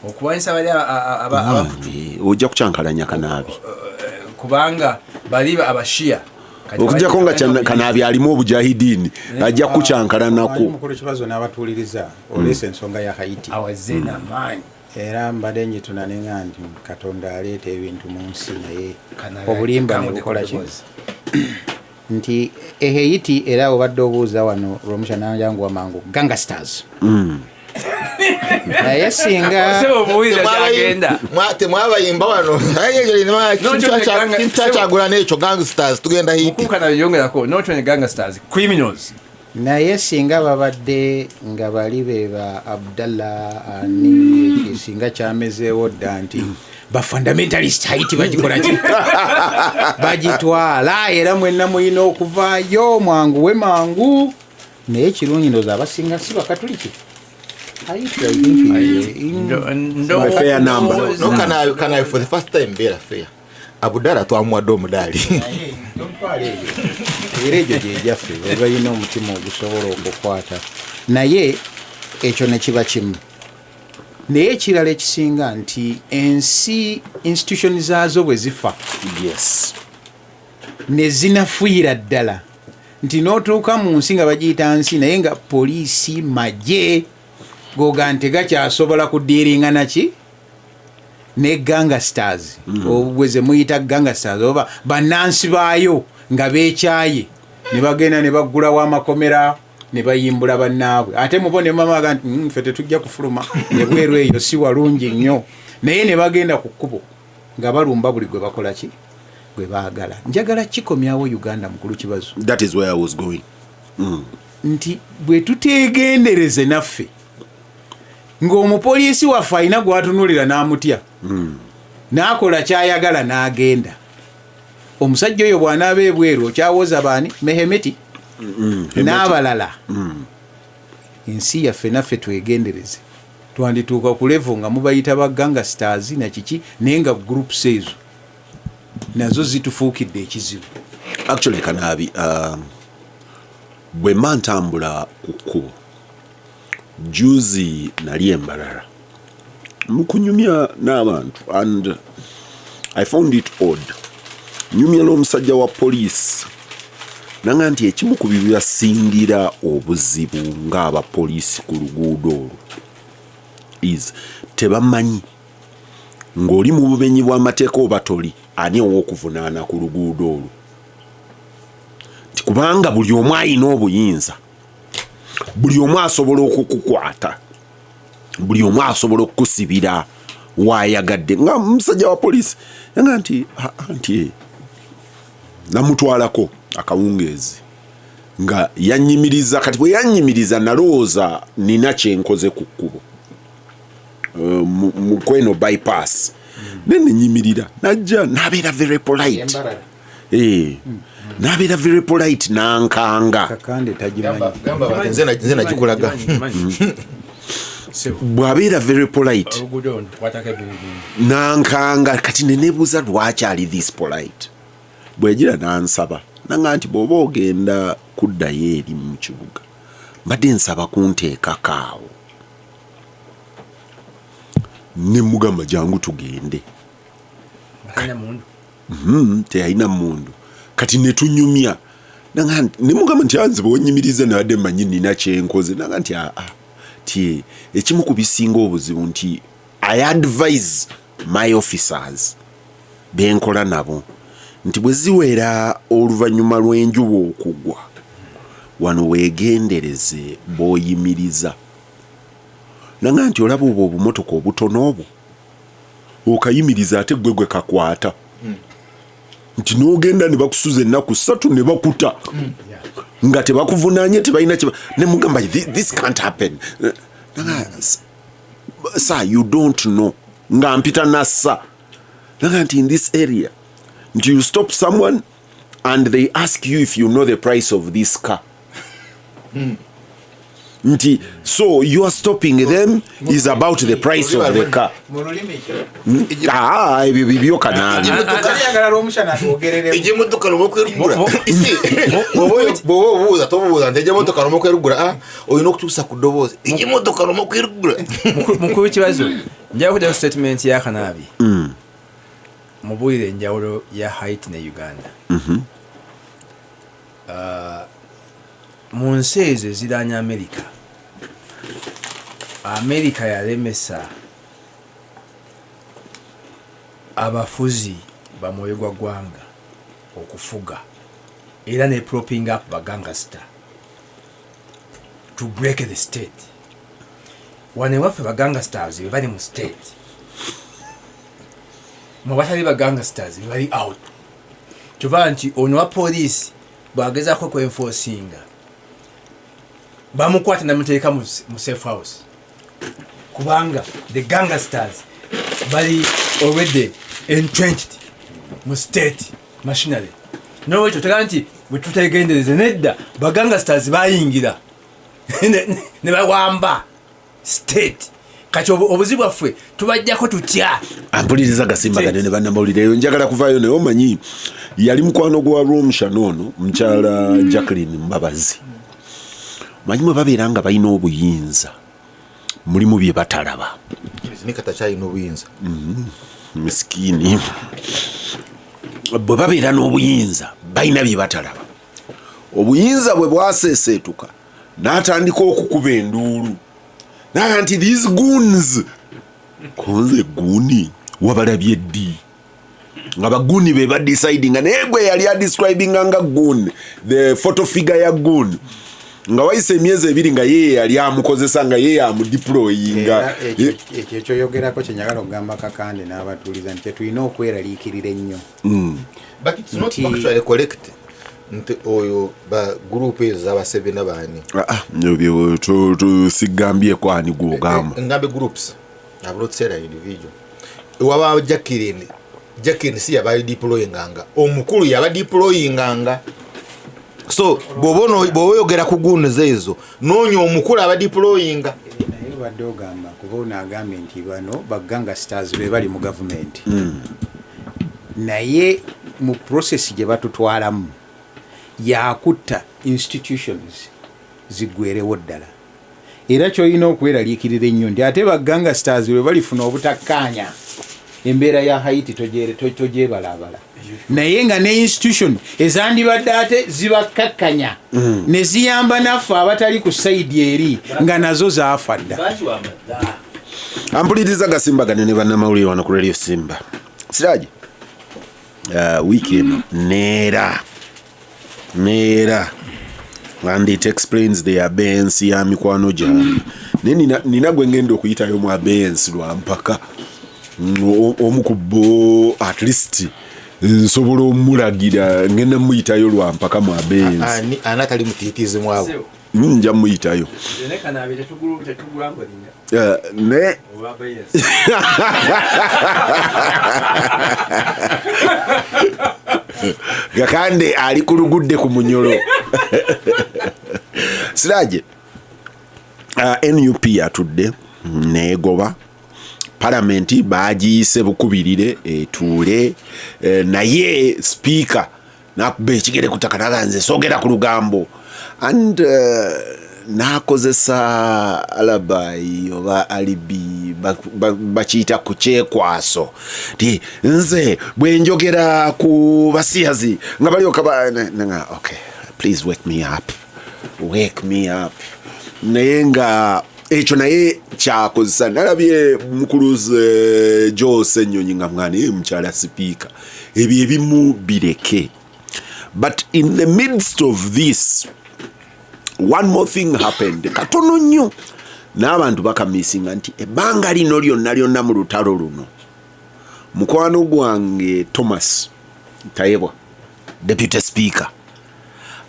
Speaker 3: okuwanyisa bali abakutu
Speaker 1: ojja kucyankalanya Kanaabi
Speaker 3: kubanga bali abashiya
Speaker 1: okujjako nga Kanaabi alimu obujahidiini ajja kucyankalanako
Speaker 2: mukulu kibazo n'abatuuliriza oleesa ensonga ya Haiti
Speaker 3: awaze n'amaanyi
Speaker 2: era mbadde njituna nenga nti Katonda aleeta ebintu mu nsi naye obulimba ne bukola ki nti Haiti era obadde obuuza wano Rwomushana yangu wamangu gangsters naye singa
Speaker 4: temwabayimba wano kintakyagula n'ekyo gangsters tugenda Haiti
Speaker 3: yongerako notone gangsters criminals
Speaker 2: naye singa babadde nga bali be ba Abdallah ani singa kyamezeewo dda nti bafundamentalist Haiti bagikola ki bagitwala era mwenna muyina okuvaayo mwangu we mangu naye kirungi ndoza abasinga si bakatuliki Haiti I think
Speaker 1: fair number
Speaker 4: no Kanaabi for the first time beera fair Abdallah twamuwadde omudaali
Speaker 2: era egyo gyejjaffe webalina omutima ogusobola okukwata naye ekyo ne kiba kimu naye ekirala ekisinga nti ensi institution zaazo bwe zifa
Speaker 1: yes
Speaker 2: ne zinafuira ddala nti n'otuuka mu nsi nga bagiyita nsi naye nga poliisi magye goga nti gakyasobola kudiiringa naki ne gangsters obweze muyita gangsters oba bannansi baayo nga beekyaye ne bagenda ne baggulawo amakomera ne bayimbula bannaabwe ate mubone mama nti ffe tetujja kufuluma ebweru eyo si walungi nnyo naye ne bagenda ku kkubo nga balumba buli gwe bakola ki gwe baagala njagala kikomyawo Uganda mukulu kibazo
Speaker 1: that is where I was going
Speaker 2: nti bwe tuteegendereze naffe ng'omupoliisi waffe alina gwatunulira n'amutya n'akola kyayagala n'agenda omusajja oyo bw'anaaba ebweru okyawoza baani Mehemeti n'abalala ensi yaffe naffe twegendereze twandituuka ku level nga mubayita ba gangsters na kiki naye nga groups ezo nazo zitufuukidde ekizibu
Speaker 1: actually Kanaabi bwe mba ntambula ku kkubo juzi nali Embarara mukunyumya n'abantu and I found it odd nyumya n'omusajja wa police nanga nti ekimu ku bibyasingira obuzibu ng'abapoliisi ku luguudo olwo is tebamanyi ng'oli mu bubenyi bw'amateeka oba toli ani ow'okuvunaana ku luguudo olwo kubanga buli omu alina obuyinza buli omu asobola okukukwata buli omu asobola okukusibira waayagadde nga musajja wa poliisi nga nti namutwalako akawungeezi nga yanyimiriza kati bwe yanyimiriza nalowooza nina kyenkoze ku kkubo mu kweno bypass nenenyimirira najja nabeera very polite nabeera very polite nankanga
Speaker 2: Kakande tagimanyi
Speaker 4: nze nagikulaga
Speaker 1: bw'abeera very polite nankanga kati nenebuuza lwaki ali this polite bwegira nansaba nanga nti bw'oba ogenda kuddayo eri mu kibuga mbadde nsaba kunteekakaawo ne mugamba jangu tugende teyalina mundu kati netunyumya nanga ne mugamba nti anziba onyimiriza nabadde mmanyi nina kyenkoze nanga nti ti ekimu ku bisinga obuzibu nti I advise my officers benkola nabo nti bwe ziwera oluvannyuma lw'enjuba okugwa wano weegendereze bw'oyimiriza nanga nti olaba obwo obumotoka obutono obwo okayimiriza ate gwe kakwata nti n'ogenda ne bakusuza ennaku 3 ne bakuta nga tebakuvunaanye tebalina ne mugamba this can't happen nanga sir you don't know nga mpita nassa nanga nti in this area nti you stop someone and they ask you if you know the price of this car nti so you are stopping them is about the price of the car. Ebyo bibyo Kanaabi.
Speaker 4: Imotoka n'omukwerugura bobuuza tobuuza nti imotoka n'omukwerugura olina okutuusa ku ddoboozi imotoka n'omukwerugura.
Speaker 3: Mukulu kibazo njaga kujja statement ya Kanaabi mubuulire enjawulo ya Haiti ne Uganda. Mu nsi ezo eziranye Amerika yalemesa abafuzi bamwoyo gwa ggwanga okufuga era ne propping up bagangster to break the state. Wane waffe bagangsters bali mu state mu batali bagangsters bali out. Kyova nti ono wa police bwagezako kwenforcinga bamukwata namuteeka mu safe house kubanga the gangsters bali already entrenched mu state machinery. Nolwekyo tega nti bwe tutegendereze nedda bagangsters bayingira ne bawamba state. Kati obuzibu bwaffe tubajjako tutya.
Speaker 1: Ampuliriza Gasimbagane ne bannamawulire eyo njagala kuvaayo naye omanyi yali mukwano gwa Rwomushana ono mukyala Jacqueline Mbabazi. Manyi mwe babeera nga balina obuyinza mulimu bye batalaba.
Speaker 4: Nikata kyalina obuyinza.
Speaker 1: Miskini bwe babeera n'obuyinza balina bye batalaba. Obuyinza bwe bwaseeseetuka n'atandika okukuba enduulu nti these goons konze guni wabalabye ddi nga baguni be badeciding naye gwe yali adescribinga nga goon the photo figure ya goon nga wayise emyezi ebiri nga yeye yali amukozesa nga yeye amudeployinga.
Speaker 2: Ekyo kyoyogerako kyenyagala okugamba Kakande n'abatuuliza nti tetulina okweraliikirira ennyo.
Speaker 4: But it's not actually correct. Nti oyo ba group ez'abasebe n'abaani.
Speaker 1: Nobyo tusigambye kwani gwogamba.
Speaker 4: Ngambe groups. I've not said an individual. Waba Jacqueline si yaba deployinganga. Omukulu yaba deployinganga. So boboyogera ku gunze ezo nonyo omukulu aba deployinga.
Speaker 2: Naye badde ogamba kuba onagambye nti bano bagangsters be bali mu government. Naye mu process gye batutwalamu yakutta institutions zigwerewo ddala. Era kyolina okweraliikirira ennyo nti ate bagangsters bwe balifuna obutakkaanya embeera ya Haiti togyebalaabala. Naye nga ne institution ezandibadde ate zibakkakkanya ne ziyamba naffe abatali ku sayidi eri nga nazo zaafa dda.
Speaker 1: Ampuliriza Gasimbagane ne bannamawulire wano ku Radio Simba. Siraje wiki eno neera and it explains the abeyance ya mikwano gyange. Nina gwe ngenda okuyitayo mu abeyance lwa mpaka omukubbo at least nsobola omulagira ngenda muyitayo lwa mpaka mu abeyance.
Speaker 4: Anatali mutiitizi mwabo.
Speaker 1: Nja muyitayo. Ne Kakande ali kulugudde ku munyolo. Siraje NUP atudde negoba Palamenti bagiyise bukubirire etuule naye speaker nakuba ekigere kutakanaga nze sogera ku lugambo and nakozesa alibi oba alibi bakiyita ku kyekwaso ti nze bwe njogera ku basiyazi nga balyoka okay please wake me up naye nga ekyo naye kyakozesa nalabye mukuluze Jose Nnyonyi nga mwana mukyala speaker ebyo ebimu bireke. But in the midst of this one more thing happened. Katono nnyo n'abantu bakamisinga nti ebbanga lino lyonna mu lutalo luno mukwano gwange Thomas Tayebwa deputy speaker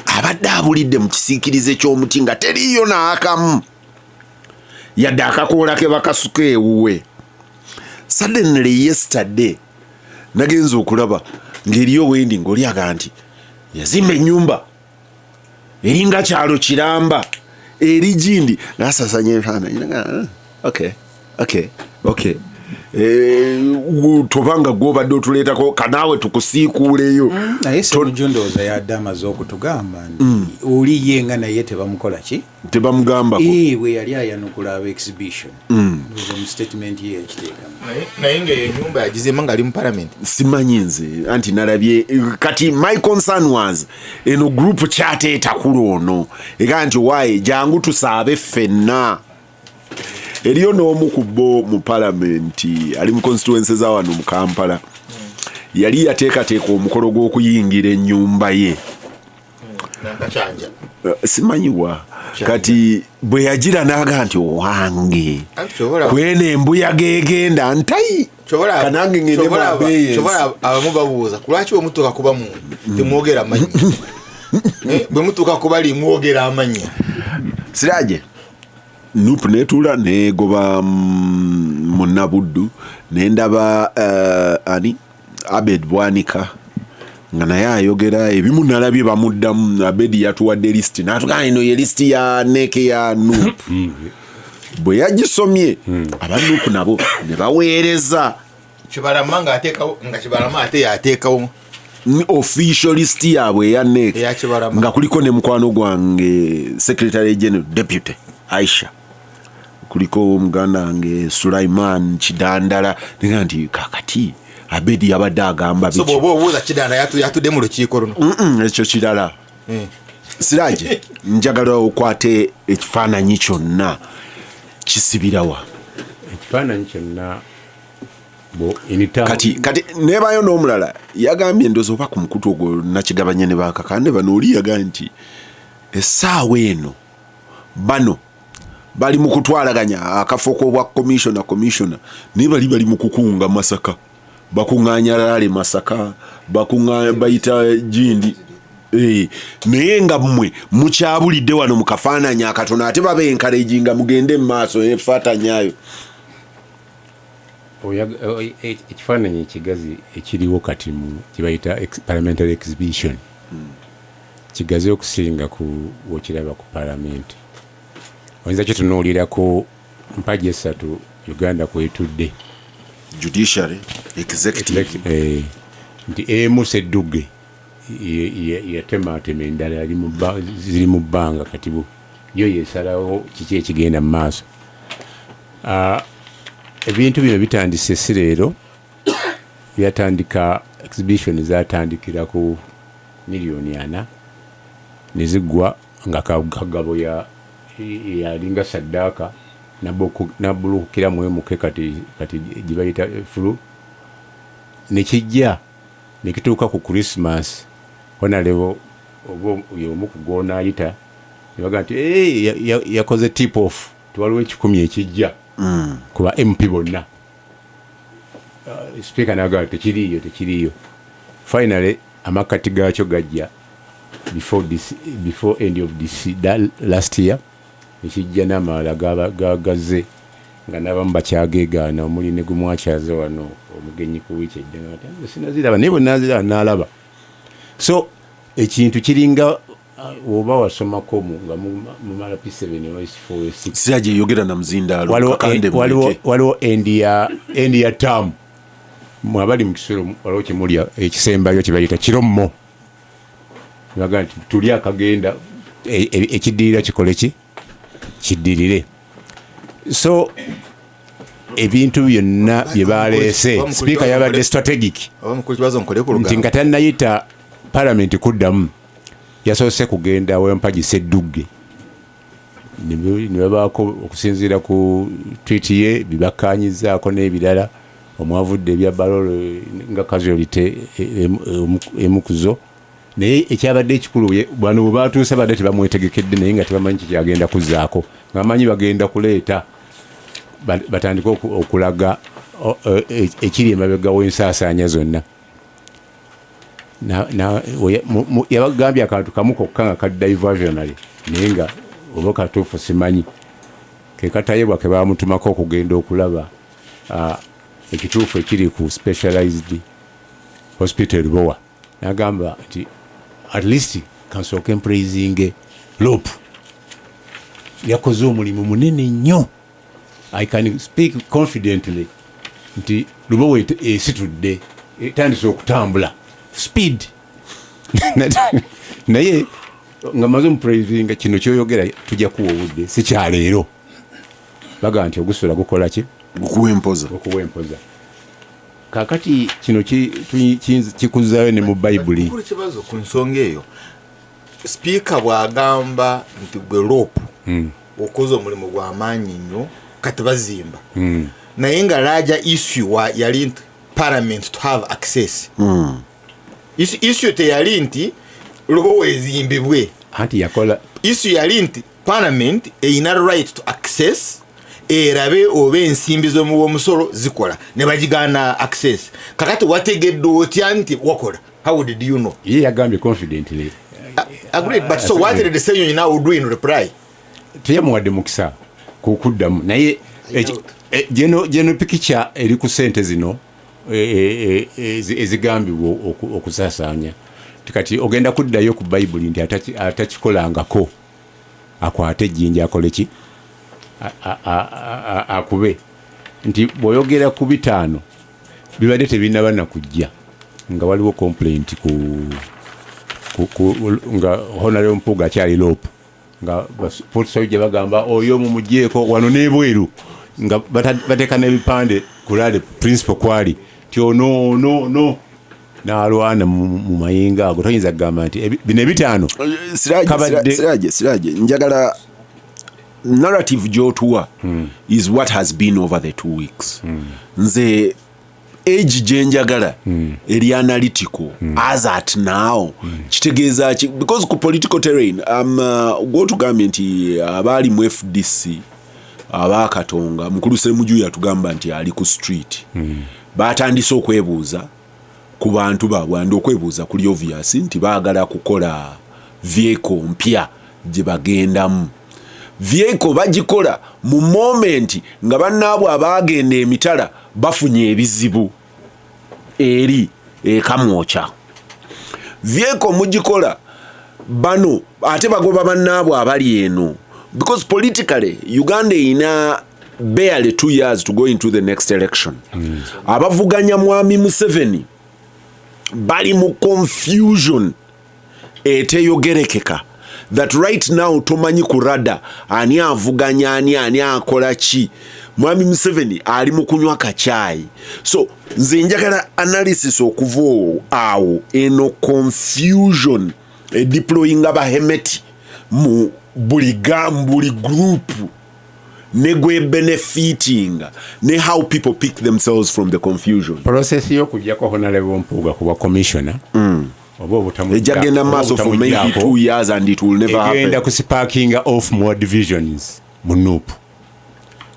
Speaker 1: abadde abulidde mu kisiikirize ky'omuti nga teriyo n'akamu yadde akakoola ke bakasuka ewuwe. Suddenly yesterday nagenza okulaba ng'eriyo wendi ng'olyaga nti yazimba ennyumba eringa kyalo kiramba erigindi nasasanya enfaananyi okay tobanga gwobadde otuleetako kanaawe tukusiikuuleyo
Speaker 5: naye semujondooza yadde amaze okutugamba oli yenga naye tebamukola ki
Speaker 1: tebamugambako
Speaker 5: bwe yali ayanukula aba exhibition mu statement ye yakiteekamu
Speaker 4: naye nga enyumba yagizeemu ngaali mu palamenti
Speaker 1: simanyi nze anti nalabye kati my concern was eno group kyateetakula ono ega nti waye jangu tusaabe ffenna eriyo n'omu ku bo mu palamenti ali mu constituency za wano mu Kampala yali yateekateeka omukolo gw'okuyingira ennyumba ye simanyiwa kati bwe yagira n'aga nti owange kwena embuyaga egenda ntayi kanange ngende mu abeeyensi
Speaker 4: abamu babuuza kulwaki bwemutuuka kuba mu temwogera amannya bwe mutuuka kuba limwogera amannya
Speaker 1: Siraje nupu netula negoba munabuddu nendaba ani Abed Bwanika nga naye ayogera ebimu nalabye bamuddamu. Abedi yatuwadde listi n'atugamba eno ye listi ya neke ya nupu bwe yagisomye abanupu nabo ne baweereza
Speaker 4: Kibalama nga Kibalama ate yateekawo
Speaker 1: official list yaabwe ya neke nga kuliko ne mukwano gwange Secretary General Deputy Aisha kuliko omuganda wange Sulaiman Kidandala nga nti kakati Abedi yabadde agamba biki
Speaker 4: so bobuuza Kidanda yatudde mu lukiiko luno
Speaker 1: ekyo kirala Siraje njagala okwate ekifaananyi kyonna kisibirawa
Speaker 2: ekifaananyi kyonna
Speaker 1: kati nebayo n'omulala yagambye endozo oba ku mukutu ogwo nakigabanya ne bakakande bano oli yagambye nti essaawa eno bano bali mu kutwalaganya akafo k'obwa commissioner naye bali mu kukunga Masaka bakuŋŋaanya Lale Masaka bakuŋŋaanya bayita Gindi naye nga mmwe mukyabulidde wano mu kafaananyi akatono ate babe encourage nga mugende mu maaso efaatanyaayo
Speaker 2: ekifaananyi ekigazi ekiriwo kati mu kibayita parliamentary exhibition kigazi okusinga ku wokiraba ku palamenti. Oyinza kitunuulirako mpagi esatu Uganda kwetudde
Speaker 1: judiciary executive
Speaker 2: nti emu Sedduge yatematema endala ziri mu bbanga kati yo yesalawo kiki ekigenda mu maaso. Ebintu bino bitandise si leero byatandika exhibition zatandikira ku miliyoni 4 ne ziggwa nga kagabo yalinga saddaaka nabulukira mwemuke kati gibayita fulu nekijja nekituuka ku Christmas honalewo oba omu kugonayita nebaga nti yakoze tip off tuwaliwo 10 ekijja kuba MP bonna speaker naga tekiriyo finally amakati gaakyo gajja before end of this last year ekijja n'amalala gagaze nga n'abamu bakyageegaana omuli ne gumwakyaze wano omugenyi ku wiiki eddanga sinaziraba naye bwe naziraba n'alaba so ekintu kiringa oba wasomako nga mumala P7 6
Speaker 1: Siraje yogera na mzindaalo Kakande
Speaker 2: waliwo endi ya tamu mwabali mu kisoro waliwo kimulya ekisembayo kibayita kirommo baga nti tuli akagenda ekidirira kikole ki kidirire so ebintu byonna bye baleese speaker yabadde strategic nti nga tannayita parliament kuddamu yasoose kugenda w'empagi Sedduge ne babaako okusinziira ku tweet ye bibakkaanyizaako n'ebirala omwavudde ebya balolo nga casualty emukuzo naye ekyabadde ekikulu bano bwe batuuse badde tebamwetegekedde naye nga tebamanyi kikyagenda kuzzaako ngaamanyi bagenda kuleeta batandika okulaga ekiri emabega w'ensaasaanya zonna yabagambye akantu kamu kokka nga kaddiversionary naye nga oba katuufu simanyi ke katayebwa ke bamutumako okugenda okulaba ekituufu ekiri ku specialized hospital Bowa nagamba nti at least kansooke praising loop yakoze omulimu munene nnyo. I can speak confidently nti Lubowe esitudde etandise okutambula speed naye nga maze omupraising kino kyoyogera tujja kuwa obudde sikyaleero baga nti ogusula gukola ki okuwempoza kakati kino kikuzaayo ne mu bayibuli
Speaker 4: kibazo ku nsonga eyo sipiika bw'agamba nti gwe rope okoze omulimu gw'amaanyi nnyo kati bazimba naye nga laja issue yali nti parliament to have access issue teyali nti Lubowe ezimbibwe
Speaker 2: anti yakola
Speaker 4: issue yali nti parliament eyina right to access erabe oba ensimbi z'omusolo zikola ne bagigaana access kakati wategedde otya nti wakola how did you know
Speaker 2: ye yagambye confidently
Speaker 4: agreed but so what did the say you now do in reply
Speaker 2: tuyamuwadde mukisa kukuddamu naye geno pikicha eri ku ssente zino ezigambibwa okusaasaanya tikati ogenda kuddayo ku bayibuli nti atakikolangako akwate ejjinja akole ki akube nti bw'oyogera ku 5 bibadde tebinaba na kujja nga waliwo complaint nga Honorable Mpuuga akyali lopu nga police bagamba oyo mumugyeko wano n'ebweru nga bateeka n'ebipande kulale principal kwali ti no n'alwana mu mayinga ago toyinza kugamba nti bino 5
Speaker 1: Siraje njagala narrative jotuwa is what has been over the 2 weeks nze age jenjagala eri analytical as at now kitegeeza because ku political terrain go to government abali mu FDC abakatonga mukulu Ssemuju yatugamba nti ali ku street batandise okwebuuza ku bantu babwanda okwebuuza kuli obvious nti baagala kukola vehicle mpya gye bagendamu vehicle bagikola mu moment nga bannaabwe abagenda emitala bafunye ebizibu eri ekamwocha vehicle mugikola bano ate bagoba bannaabwe abali eno because politically Uganda ina barely 2 years to go into the next election abavuganya mwami Museveni bali mu confusion eteyogerekeka that right now tomanyi kurada ani avuganya ani akola ki mwami Museveni ali mu kunywa kachai so nze njagala analysis okuva awo eno confusion deploying abahemeti mu buli group ne gwe benefiting ne how people pick themselves from the confusion
Speaker 2: process yo kujja ko Honorable Mpuuga kuba commissioner
Speaker 1: ejagenda maso for maybe 2 years and it will never happen
Speaker 2: egenda kusparking off more divisions munupu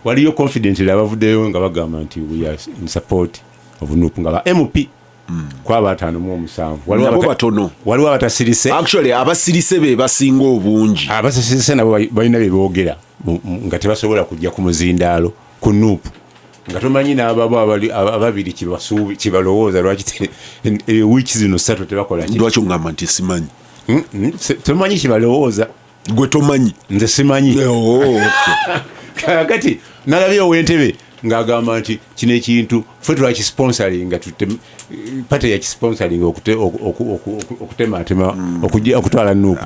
Speaker 2: waliyo confidently abavuddeyo nga bagamba nti we are in support of nupu nga ba MP kwa 5 waliwo abatassirise
Speaker 1: actually abasirise be basinga obungi
Speaker 2: abasirise nabo balina bye boogera nga tebasobola kujja ku muzindaalo ku nupu nga tomanyi n'ababo ababiri kibalowooza lwaki wiiki zino 3 tebakola ki
Speaker 1: lwaki ngamba nti simanyi
Speaker 2: tomanyi kibalowooza
Speaker 1: gwe tomanyi
Speaker 2: nze simanyi kati nalabye ow'entebe ng'agamba nti kino ekintu ffe twakisponsoringa pate yakisponsoringa okutematema okutwala nuupu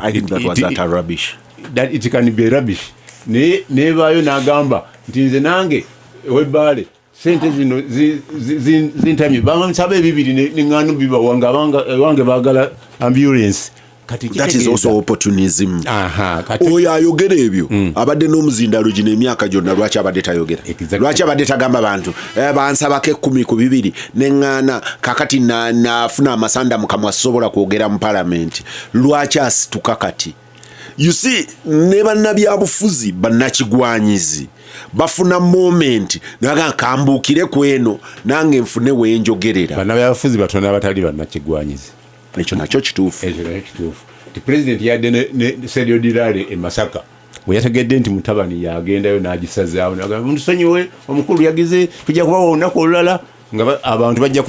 Speaker 2: that it can be rubbish nebaayo n'agamba nti nze nange ewebbaale sente zino zintamye bansaba ebibiri neŋŋaano bibawanga ewange baagala ambulance
Speaker 1: that is also opportunism oyo ayogera ebyo abadde n'omuzindaalo gino emyaka gyonna lwaki abadde tayogera lwaki abadde tagamba bantu bansabako 10 ku 2 neŋŋaana kakati nafuna amasanda mukamwa asobola kwogera mu palamenti lwaki asituka kati you see ne bannabyabufuzi bannakigwanyizi bafuna moment naga kambuukire kweno nange nfune wenjogerera
Speaker 2: bannabyabufuzi batono abatali bannakigwanyizi
Speaker 1: ekyo nakyo kituufu
Speaker 2: ti president yadde ne Sergio Dilare e Masaka we yategedde nti mutabani yagendayo n'agisazaawo n'agamba tusonyiwe omukulu yagize tujja kubawa olunaku olulala nga abantu bajja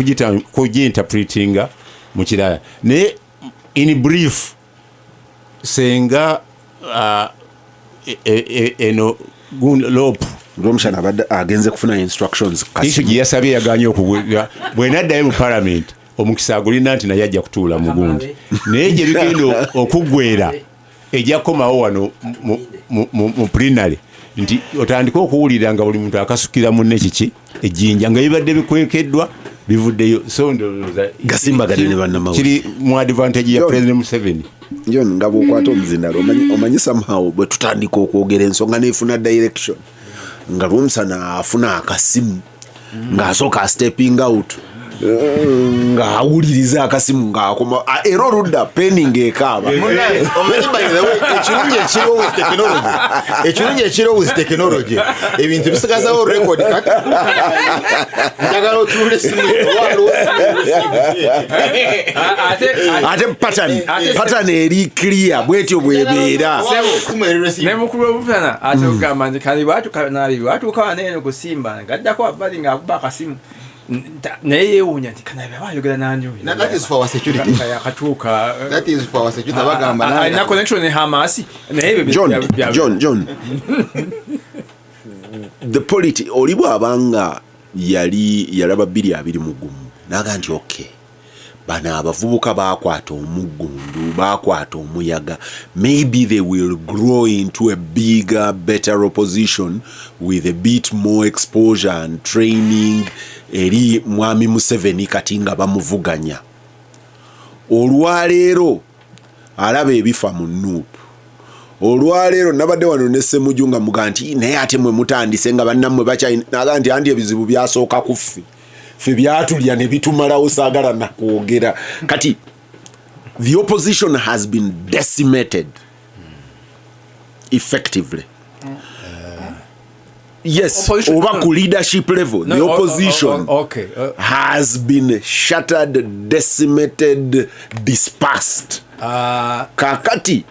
Speaker 2: kuginterpretinga mu kirala naye in brief senga eno lopu
Speaker 1: Rwomushana abadde agenze kufuna instructions
Speaker 2: isu gye yasabye yaganye okugulira bwe naddayo mu Parliament omukisa agulina nti naye ajja kutuula mu gundi naye gye bigenda okuggwera ejja kukomawo wano mu plenary nti otandika okuwulira nga buli muntu akasukira munne kiki ejjinja nga bibadde bikwekeddwa bivuddeyo so ndowooza
Speaker 1: Gasimbagane ne bannamawulire
Speaker 2: kiri mu advantage ya President Museveni.
Speaker 1: John nga bw'okwata omuzindalo omanyi somehow bwe tutandika okwogera ensonga neefuna direction nga Rwomushana afuna akasimu ng'asooka stepping out nga awuliriza akasimu ng'akoma era oludda penning ekaaba
Speaker 4: ekirungi ekiriwo with technology ebintu bisigazawo record kati njagala otunula essimu
Speaker 1: ate pattern eri clear bwetyo bwebeera
Speaker 3: ne mukulu w'Omushana ate ogamba nti kali Kanaabi bwatuuka waneeno kusimba ngaddako wabbali ng'akuba akasimu naye yeewuunya nti Kanaabi aba ayogera n'ani oyo
Speaker 4: that is for our security
Speaker 3: yakatuuka
Speaker 4: that is for our security bagamba
Speaker 3: alina connection ne Hamas naye
Speaker 1: John the polity oli bw'abanga yalaba 221 naga nti okay bana abavubuka bakwata omuggundu bakwata omuyaga maybe they will grow into a bigger better opposition with a bit more exposure and training eri mwami Museveni kati nga bamuvuganya olwaleero alaba ebifa mu Nuupu olwaleero nabadde wano ne Ssemujju nga muga nti naye ate mwe mutandise nga bannammwe naga nti andi ebizibu byasooka ku ffe ffe byatulya ne bitumalawo saagala nakwogera kati the opposition has been decimated effectively yes over ku leadership level the opposition has been shattered decimated dispersed kakati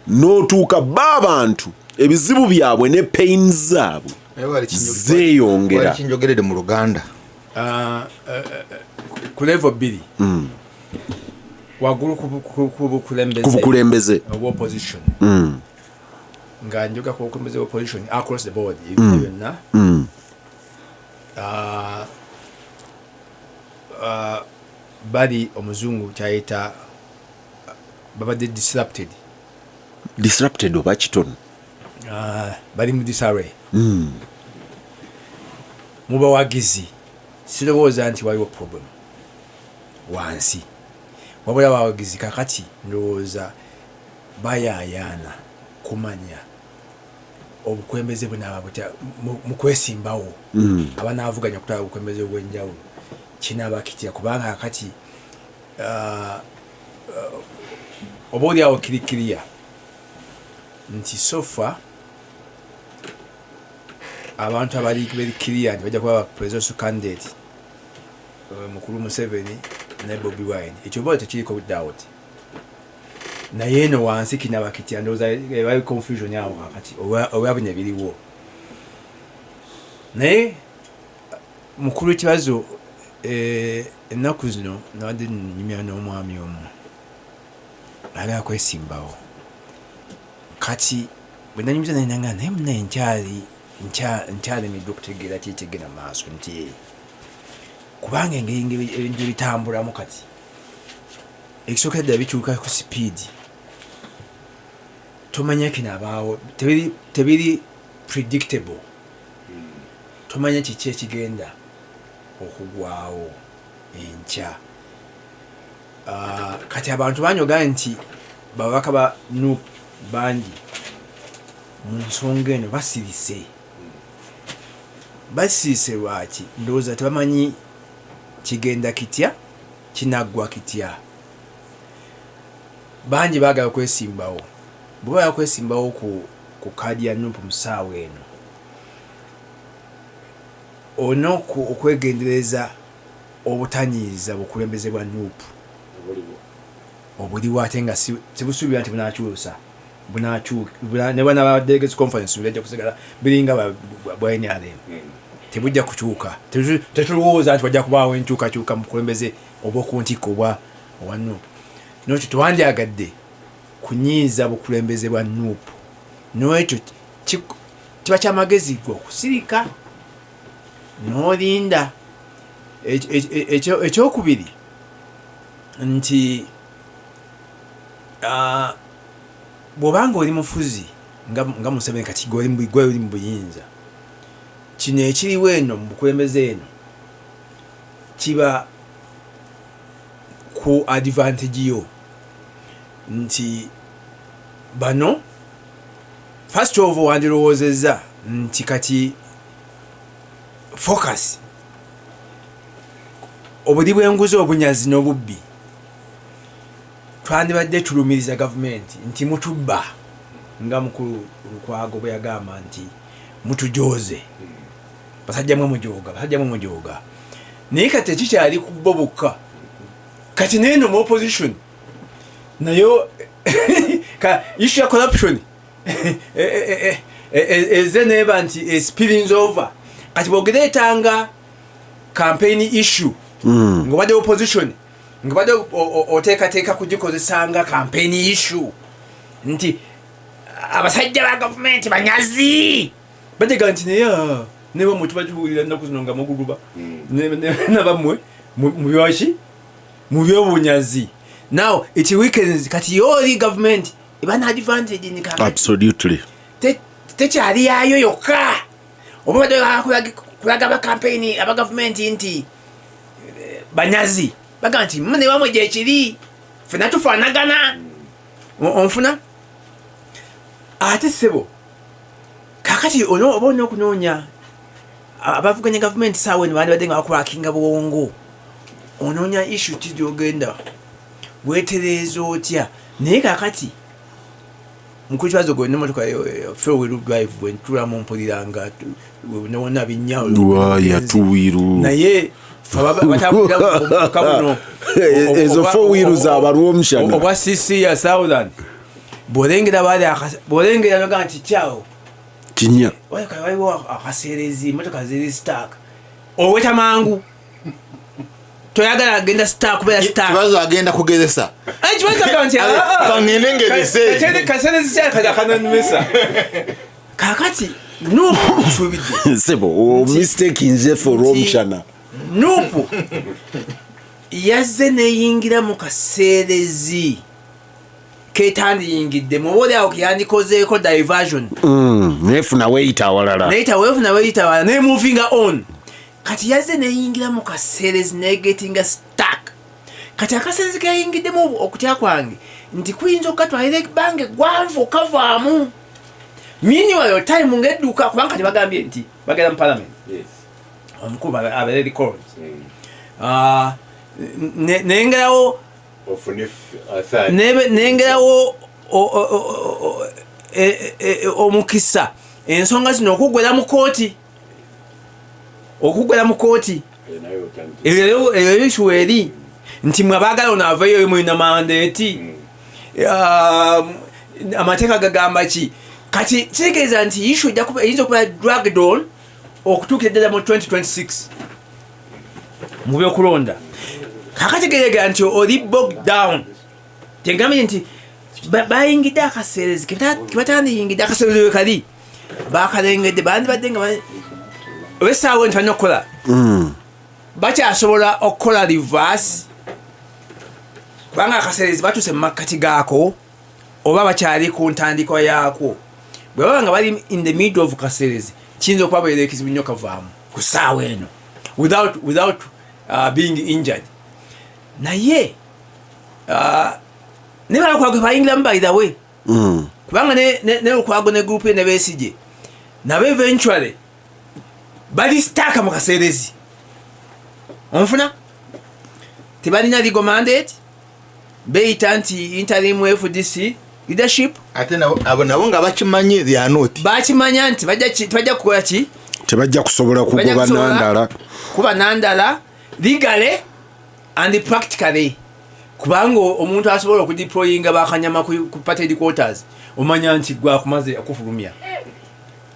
Speaker 1: n'otuuka b'abantu ebizibu byabwe ne pains zaabwe zeeyongera
Speaker 4: kinjogerere mu Luganda
Speaker 3: ku level 2 waggulu ku bukulembeze opposition nga njoga ku bukulembeze opposition across the board byonna bali omuzungu kyayita babadde disrupted oba kitono bali mu disarray mu bawagizi sirowooza nti waliwo problem wansi wabula bawagizi kakati ndowooza bayaayaana kumanya obukwembeze bunaaba butya mu kwesimbawo abanaavuganya kutwala obukwembeze obw'enjawulo kinaaba kitya kubanga kakati oba oli awo kirikiriya nti sofa abantu abali kiriya nti bajja kuba presidential candidate mukulu Museveni ne Bobi Wine ekyo bali tekiriko doubt naye eno wansi kinaba kitya ndowooza ebayo confusion yawo kakati olwabunya biriwo naye mukulu Kibazo ennaku zino nabadde nnyumya n'omwami omu ali akwesimbawo kati bwe nanyumiza nanga naye munaye nkyalemiddwa okutegeera kyekyegenda maaso nti kubanga engeri ebintu ebitambulamu kati ekisookera ddala bikyuka ku sipiidi tomanya kinabaawo tebiri predictable tomanya kiki ekigenda okugwawo enkya kati abantu banyoga nti babaka ba Nuupu bangi mu nsonga eno basirise lwaki ndowooza tebamanyi kigenda kitya kinaggwa kitya bangi baagala kwesimbawo bwe baya kwesimbawo ku kaadi ya Nuupu mu ssaawa eno olina okwegendereza obutanyiiza bukulembeze bwa Nuupu obuliwo ate nga sibusuubira nti bunaakyusa ne bana ba delegates conference bajja kusigala biringa bwa NRM tebujja kukyuka tetulowooza nti bajja kubaawo enkyukakyuka mu kulembeze oba okuntikko obwa Nuupu nokyo tewandyagadde kunyiiza bukulembeze bwa Nuupu n'ekyo kiba kyamagezi okusirika n'olinda. Ekyokubiri nti bw'obanga oli mufuzi nga Museveni kati gwe oli mu buyinza, kino ekiriwo eno mu bukulembeze eno kiba ku advantage yo nti bano first of all wandirowoozezza nti kati focus obuli bw'enguzi obunyazi n'obubbi twandibadde tulumiriza gavumenti nti mutubba nga mukulu Lukwago bwe yagamba nti mutujoze basajjamu mujooga naye kati ekikyali ku bo bokka kati neeno mu opposition nayo ka issue ya corruption eze neeba nti spillings over kati bwogereetanga campaign issue nga badde opposition nga badde oteekateeka kugikozesanga campaign issue nti abasajja ba gavumenti banyazi badega nti naye neba mutu bakiwulira nnaku zino nga muguluba nabamwe mu byobunyazi. Now it weakens kati yoli government ibana advantage ni kaka
Speaker 1: absolutely
Speaker 3: tekyali yayo yokka oba badde kulaga ba campaign aba government nti banyazi baga nti mune wamwe gye kiri fena tufaanagana onfuna ate sebo kakati oba okunoonya abavuganya gavumenti saawe nibandi badde nga bakulakinga bwongo onoonya issue ki gyogenda weetereeza otya naye kakati mukulu kibazo gwe nemotoka four-wheel drive bwentulamu mpuliranga newona
Speaker 1: binyawayatuwiru
Speaker 3: naye batabuno
Speaker 1: ezo four-wheel zaba Rwomushana
Speaker 3: obwa CC ya Southern bwolengera noga nti kyawo
Speaker 1: kinya
Speaker 3: waliwo akaseerezi motoka ziri stark oweta mangu toyagala agenda stark kubeera stark
Speaker 4: kibazo agenda kugezesa
Speaker 3: kibazo kanti
Speaker 4: kangende ngezese
Speaker 3: kaseerezi kyakaja kananumesa kakati nupu nsubidde
Speaker 1: sebo mistake nze for Rwomushana
Speaker 3: nupu yazze neyingira mu kaseerezi ketandiyingidde muboolyawo keyandikozeeko diversion
Speaker 1: nefuna weyita awalala
Speaker 3: ne moving on kati yazze neyingira mu kaseerezi negetinga stack kati akaseerezi keyingiddemu okutya kwange nti kuyinza okukatwalira ebbanga eggwanvu okavaamu miniwayo time ng'edduka kubanga kati bagambye nti bagenda mu Palamenti omukulu abeere records nengerawo nengerawo omukisa ensonga zino okuggwera mu kooti eyo issue eri nti mwe abaagala ono avayo mulina mandate amateeka gagamba ki kati kitegeeza nti issue eyinza okuba dragged on okutuukira ddala mu 2026 mu byokulonda kakati geregera nti oli bogged down tengamye nti bayingidde akaseerezi kebatandiyingidde akaseerezi wekali bakalengedde bandi badde nga olwesaawe nti balina okukola bakyasobola okukola reverse kubanga akaseerezi batuuse mu makkati gaako oba bakyali ku ntandikwa yaako bwe baba nga bali in the middle of kaseerezi kiyinza okuba baera ekizibu nnyo kavaamu ku ssaawa eno without being injured naye ne balokwago bayingiramu by the way kubanga ne Lukwago ne group ne Besigye nabo eventually bali staka mu kaseerezi onfuna tebalina legal mandate beyita nti interim FDC leadership
Speaker 4: ate abo nabo nga bakimanyi lyanoti
Speaker 3: bakimanya nti bajja kukola ki
Speaker 1: tebajja kusobola
Speaker 3: kuba nandala legally and practically kubanga omuntu asobola okudeployinga bakanyama ku party headquarters omanya nti gwakumaze akufulumya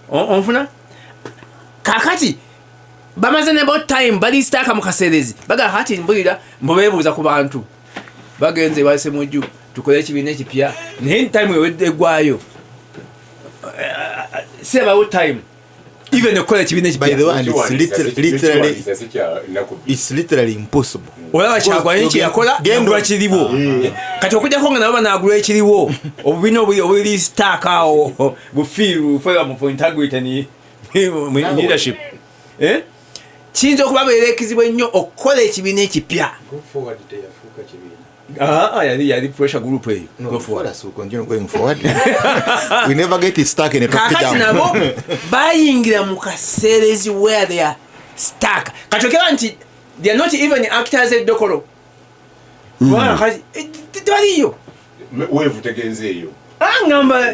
Speaker 3: onfuna kakati bamaze ne about time bali staka mu kaseerezi baga hati mbulira mbobeebuuza ku bantu bagenze base mujju tukole ekibiina ekipya naye time ewedde eggwayo sebawo time even okola kibiina
Speaker 4: by the way and it's literally impossible
Speaker 3: olaba Kyagwanyi yakola gendwa kiriwo kati okujjako nga nabo banaagula ekiriwo obubiina obuli stack awo bufiiru for integrity and leadership kiyinza okubabeera ekizibu ennyo okukola ekibiina ekipya yali pressure group eyo
Speaker 4: going forward we never get it stuck in a top down
Speaker 3: nabo bayingira mu kaseerezi where they are stuck katokera nti they are not even actors at dokolo wala kazi taliyo
Speaker 2: wevu tegenze eyo
Speaker 3: ngamba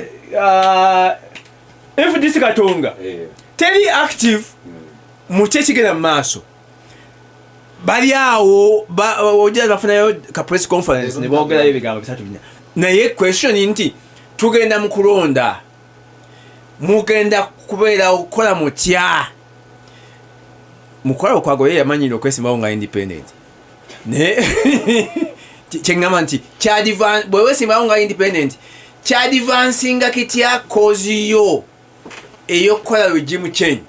Speaker 3: if this katonga teri active mu kyekigenda mu maaso bali awo ojja bafunayo ka press conference ne boogerayo ebigambo bisatu bina naye question nti tugenda mu kulonda mugenda kubeera okukola mutya mukola okwago ye yamanyira okwesimbawo nga independent ne kyengamba nti bwe wesimbawo nga independent kyadivansinga kitya cause yo eyokukola regime change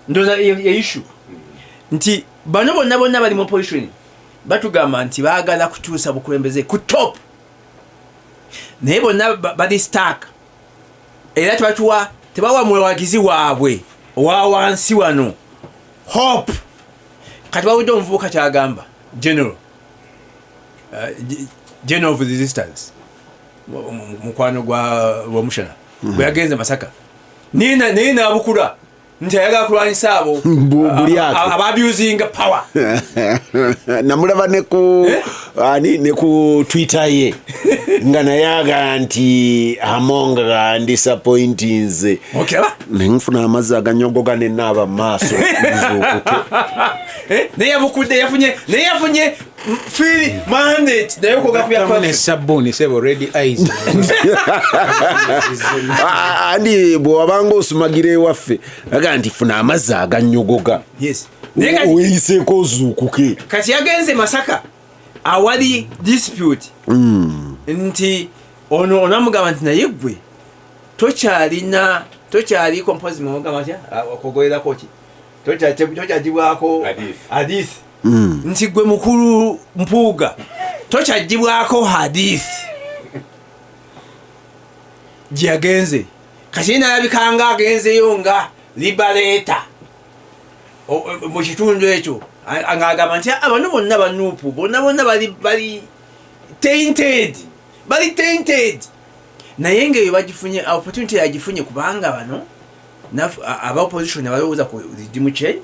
Speaker 3: ndoza ye issue nti bano bonna bali mu position batugamba nti baagala kutuusa bukulembeze ku top naye bonna bali stack era tebawa mwewagizi waabwe owa wansi wano hope kati bawudde omuvubuka kyagamba general of resistance mukwano gwa Rwomushana bwe yagenze Masaka naye naabukula nti ayagala kulwanyisa abo ababusing power
Speaker 1: namulaba ne ku Twitter ye nga nayaga nti amonga disappointings nenfuna amazzi aganyogoga nenaaba maaso
Speaker 3: neyabukudde yafunye free mandate naye okugakubya
Speaker 5: sabuni sebo ready eyes
Speaker 1: andi bw'abanga osumagira ewaffe aga nti funa amazzi aganyogoga weyiseeko ozuukuke
Speaker 3: kati yagenze Masaka awali dispute nti ono onamugamba nti naye gwe tokyali composing omugamba tya okugoleraako ki tokyagibwako hadith nti gwe mukulu Mpuuga tokyagibwako hadith gyeyagenze kati nalabikanga agenzeyo nga liberator mu kitundu ekyo ng'agamba nti abano bonna banuupu bonna bali tainted naye ngaeyo bagifunye opportunity yagifunye kubanga bano aba opposition abalowooza ku regime change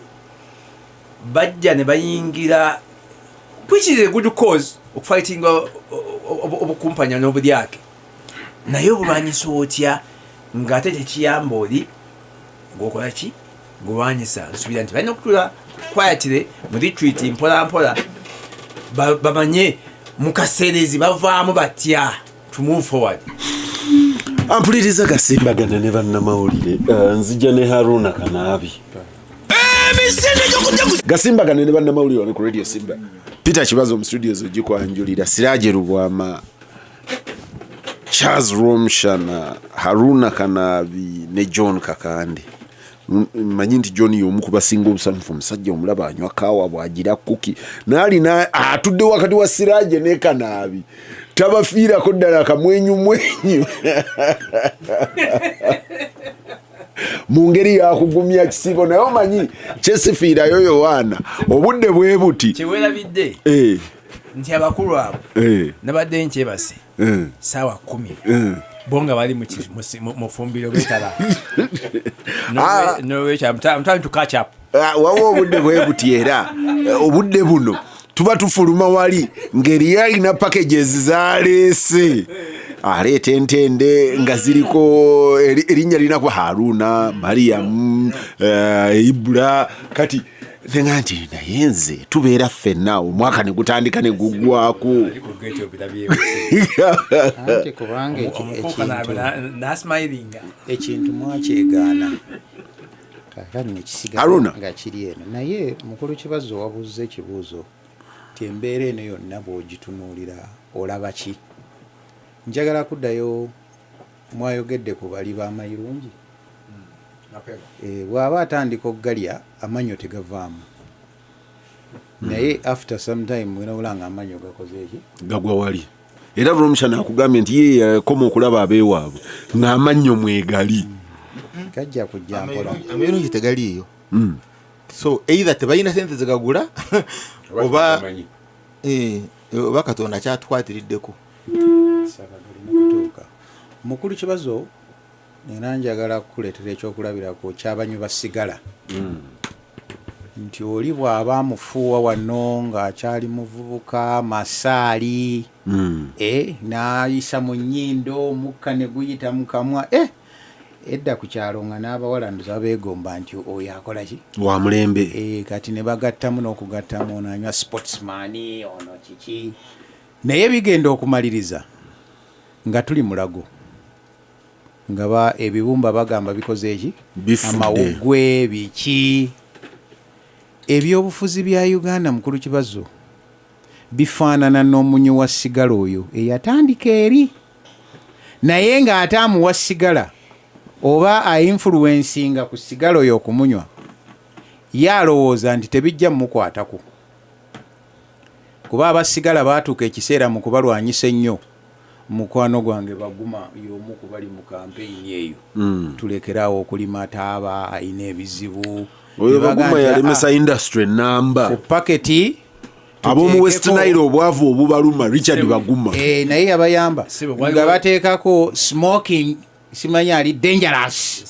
Speaker 3: bajja ne bayingira which is a good cause okufightinga obukumpanya n'obulyake naye obulwanyisa otya ng'ate tekiyamba oli ng'okola ki ng'olwanyisa nsuubira nti balina okutula quietly mu retreat mpola bamanye mu kaseerezi bavaamu batya to move forward.
Speaker 1: Ampuliriza Gasimbagane ne bannamawulire nzija ne Harunah Kanaabi Gasimbagane ne bannamawulire wano ku Radio Simba Peter Kibazo mu studios ogikwanjulira Siraje Lubwama Charles Rwomushana Harunah Kanaabi ne John Kakande manyi nti John y'omu ku basinga obusanfu omusajja omulaba anywa kaawa bwagira kuki naalina atudde wakati wa Siraje ne Kanaabi tabafiirako ddala akamwenyu mu ngeri yakugumya kisibo naye omanyi kyesifiirayo Yowaana obudde bwe buti
Speaker 3: kyewerabidde nti abakulu abo nabadde nkyebase saawa 10 bonga bali mu fumbiro betala no wait I'm trying to catch up
Speaker 1: wawo obudde bwe buti era obudde buno tuba tufuluma wali ngeri yalina packages zaleese aleeta entende nga ziriko erinnya lina kwa Harunah Mariam Ibra kati nenga nti naye nze tubeera ffenna omwaka ne gutandika ne guggwako
Speaker 5: ate kubanga ekintu mwakyegaana kakati nekisiga nga kiri eno naye mukulu Kibazo wabuuza ekibuuzo ti embeera eno yonna bw'ogitunuulira olaba ki? Njagala kuddayo mwayogedde ku bali b'amayirungi bw'aba atandika okugalya amannyo tegavaamu naye after some time wenawulanga amannyo gakoze eki
Speaker 1: gagwa wali era Rwomushana akugambye nti ye yakoma okulaba abeewaabwe ng'amannyo mwegali
Speaker 5: gajja kujja mpola
Speaker 4: amayinungi tegaliiyo so either tebalina sente zigagula oba Katonda kyatukwatiriddeko
Speaker 5: kutuuka mukulu Kibazo nina njagala kukuleetera ekyokulabirako ky'abanywi ba sigala nti oli bw'aba amufuuwa wano ng'akyali muvubuka masaali n'ayisa mu nnyindo omukka ne guyita mu kamwa edda ku kyalo nga n'abawala ndoza beegomba nti oyo akola ki
Speaker 1: wa mulembe
Speaker 5: kati ne bagattamu n'okugattamu ono anywa sportsman ono kiki naye bigenda okumaliriza nga tuli mulago nga ebibumba bagamba bikoze eki amawugwe biki ebyobufuzi bya Uganda mukulu Kibazo bifaanana n'omunyi wa sigala oyo eyatandika eri naye ng'ate amuwa sigala oba ainfluencinga ku sigala oyo okumunywa ye alowooza nti tebijja mmukwatako kuba abasigala baatuuka ekiseera mu kubalwanyisa ennyo mukwano gwange baguma y'omu ku bali mu kampeyini eyo tulekeraawo okulima taaba ayina ebizibu
Speaker 1: oyo baguma yalemesa industry namba
Speaker 5: ku paketi
Speaker 1: ab'omu West Nile obwavu obubaluma Richard Baguma
Speaker 5: naye yabayamba nga bateekako smoking simanyi ali dangerous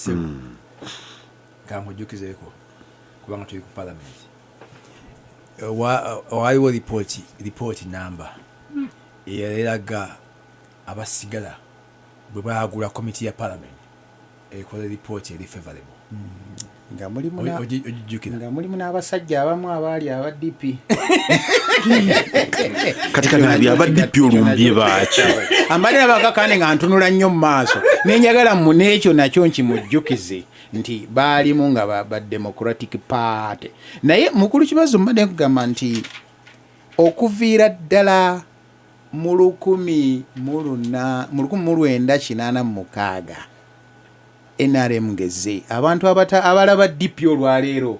Speaker 3: kamujjukizeeko kubanga tuli ku Palamenti waliwo ripooti namba eyalaga abasigala bwe baagula komiti ya Palamenti ekola ripooti eri favorable
Speaker 5: nga mulimu n'abasajja abamu abaali aba DP
Speaker 1: kati Kanaabi aba DP olumbye baaki
Speaker 5: ambadde abakakande nga ntunula nnyo mu maaso nenjagala mu n'ekyo nakyo nkimujjukize nti baalimu nga ba Democratic Party naye mukulu Kibazo mbadde nkugamba nti okuviira ddala mu 1986 NRM ngeze abantu abalaba DP olwaleero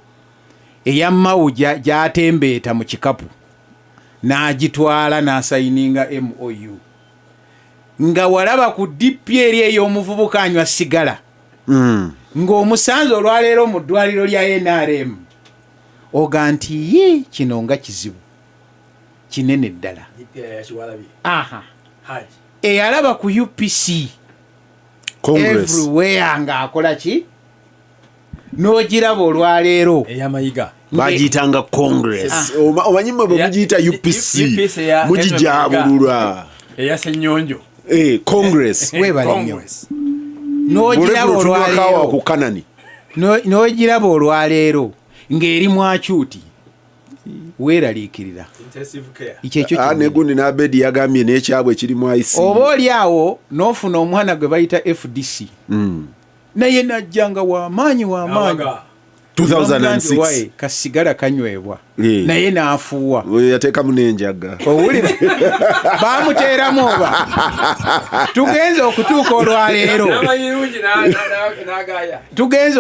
Speaker 5: eya Mao gyatembeeta mu kikapu n'agitwala n'asayininga MOU nga walaba ku DP eri ey'omuvubuka anywa sigala ng'omusanze olwaleero mu ddwaliro lya NRM oga nti kino nga kizibu kinene ddala eyalaba ku UPC
Speaker 1: Congress
Speaker 5: everywhere ng'akola ki n'ogiraba olwaleero
Speaker 3: eyamayiga
Speaker 1: bagiyitanga Congress omanyi mwe bwe mugiyita UPC mugijabulula
Speaker 3: eyasennyonjo
Speaker 1: Congress
Speaker 5: n'ogiraba olwaleero
Speaker 1: ku Kanani
Speaker 5: n'ogiraba olwaleero ng'eri mwakyuti weeraliikirira
Speaker 1: negundi n'abedi yagambye n'ekyabwe kirimu IC
Speaker 5: oba oli awo n'ofuna omwana gwe bayita FDC naye najjanga w'amaanyi
Speaker 1: 2006
Speaker 5: kasigala kanywebwa naye n'afuuwa
Speaker 1: yateekamu n'enjaga
Speaker 5: owulira baamuteeramu oba tugenze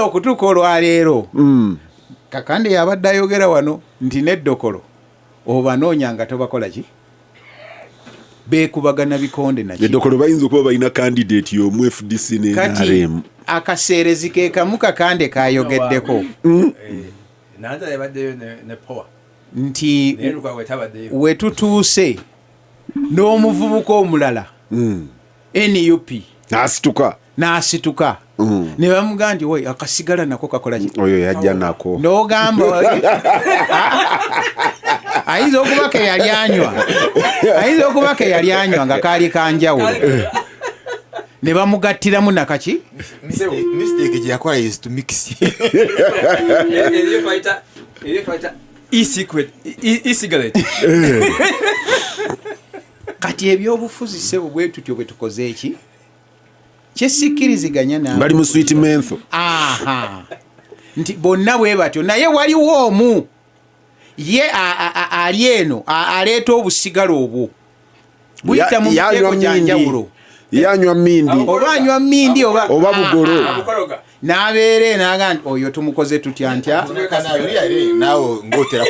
Speaker 5: okutuuka olwaleero Kakande yabadde ayogera wano nti n'eddokolo obanoonya nga tobakola ki beekubagana bikonde nakyo
Speaker 1: eddokolo bayinza okuba balina candidate y'omu FDC ne NRM
Speaker 5: akaseerezi ke kamu Kakande kayogeddeko nti we tutuuse n'omuvubuka omulala NUP n'asituka ne bamugamba nti we akasigala nako kakola ki
Speaker 1: oyo yajja nako
Speaker 5: n'ogamba ayinza okuba ke yali anywa nga kaali kanjawulo ne bamugattiramu nakaki
Speaker 4: mistake gye yakola is to mix
Speaker 3: e-cigarette
Speaker 5: kati ebyobufuzi sebo bwe tutyo bwe tukoze eki kyesikkiriziganya nawe
Speaker 1: bali mu sweet mentho
Speaker 5: nti bonna bwe batyo naye waliwo omu ye ali eno aleeta obusigala obwo buyita mu miteeko gyanjawulo
Speaker 1: yanywa mmindi
Speaker 5: oba anywa mmindi oba
Speaker 1: bugolo
Speaker 5: n'abeere n'agamba oyo tumukoze tutya ntya
Speaker 4: naawe ngotera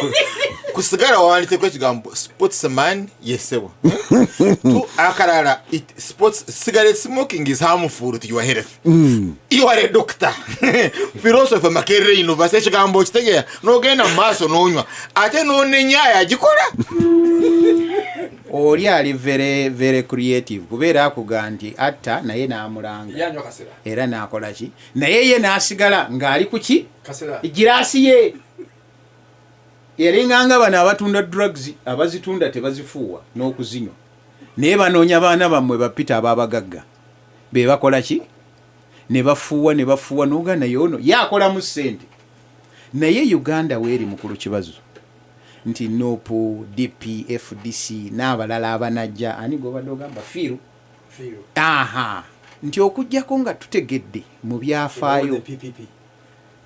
Speaker 4: kusigala wawanditseko ekigambo sportsman yesebo akalala cigarette smoking is harmful to your health. You are a doctor philosopher Makerere University ekigambo kitegeera n'ogenda mu maaso n'onywa ate n'onenya yagikola
Speaker 5: oli ali very creative kubeera akuga nti atta naye n'amulanga era n'akola ki naye ye n'asigala ng'ali ku ki giraasi ye yeringanga bano abatunda drugs abazitunda tebazifuuwa n'okuzinywa naye banoonya baana bammwe bapita ababagagga be bakola ki ne bafuuwa n'oga naye ono yakolamu ssente naye Uganda weeri mukulu kibazo nti nopu DP FDC n'abalala abanajja ani gobadde ogamba fiiru nti okujjako nga tutegedde mu byafaayo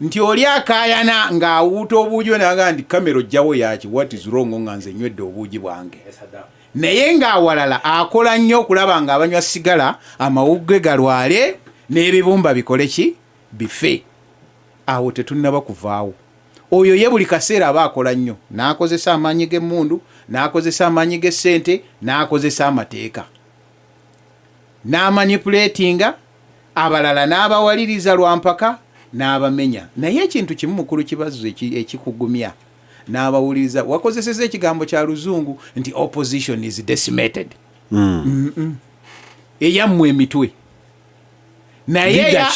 Speaker 5: nti oli akaayana ng'awuuta obuugi naga nti kamera ojjawo yaki what is wrong nga nze nywedde obuugi bwange naye ng'awalala akola nnyo okulaba ng'abanywa sigala amawugge galwale n'ebibumba bikole ki bife awo tetunnaba kuvaawo oyo ye buli kaseera aba akola nnyo n'akozesa amaanyi g'emmundu n'akozesa amaanyi g'essente n'akozesa amateeka n'amanipulatinga abalala n'abawaliriza lwampaka n'abamenya naye ekintu kimu mukulu kibazo ekikugumya n'abawuliriza wakozeseza ekigambo kya luzungu nti opposition is decimated eyammwe emitwe naye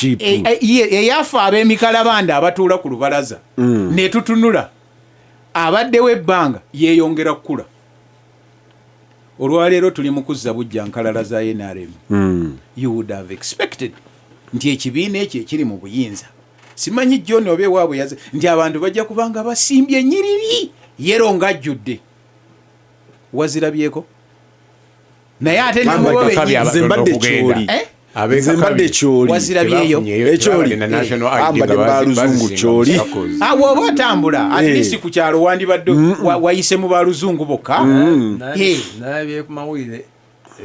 Speaker 5: eyafa ab'emikalabanda abatuula ku lubalaza ne tutunula abaddewo ebbanga yeeyongera kukula olwaleero tuli mu kuzza bujja nkalala za NRM you would have expected nti ekibiina ekyo ekiri mu buyinza simanyi John obe waabwe yaze nti abantu bajja kubanga basimbye nyiriri yero ngajjudde wazirabyeko naye ate
Speaker 1: mbadde kyoli
Speaker 5: wazirabyeyo
Speaker 1: ekyoli ambadde baluzungu kyoli
Speaker 5: awo oba otambula atisi ku kyalo wandibadde wayise mu baluzungu bokka
Speaker 3: nalabye ku mawulire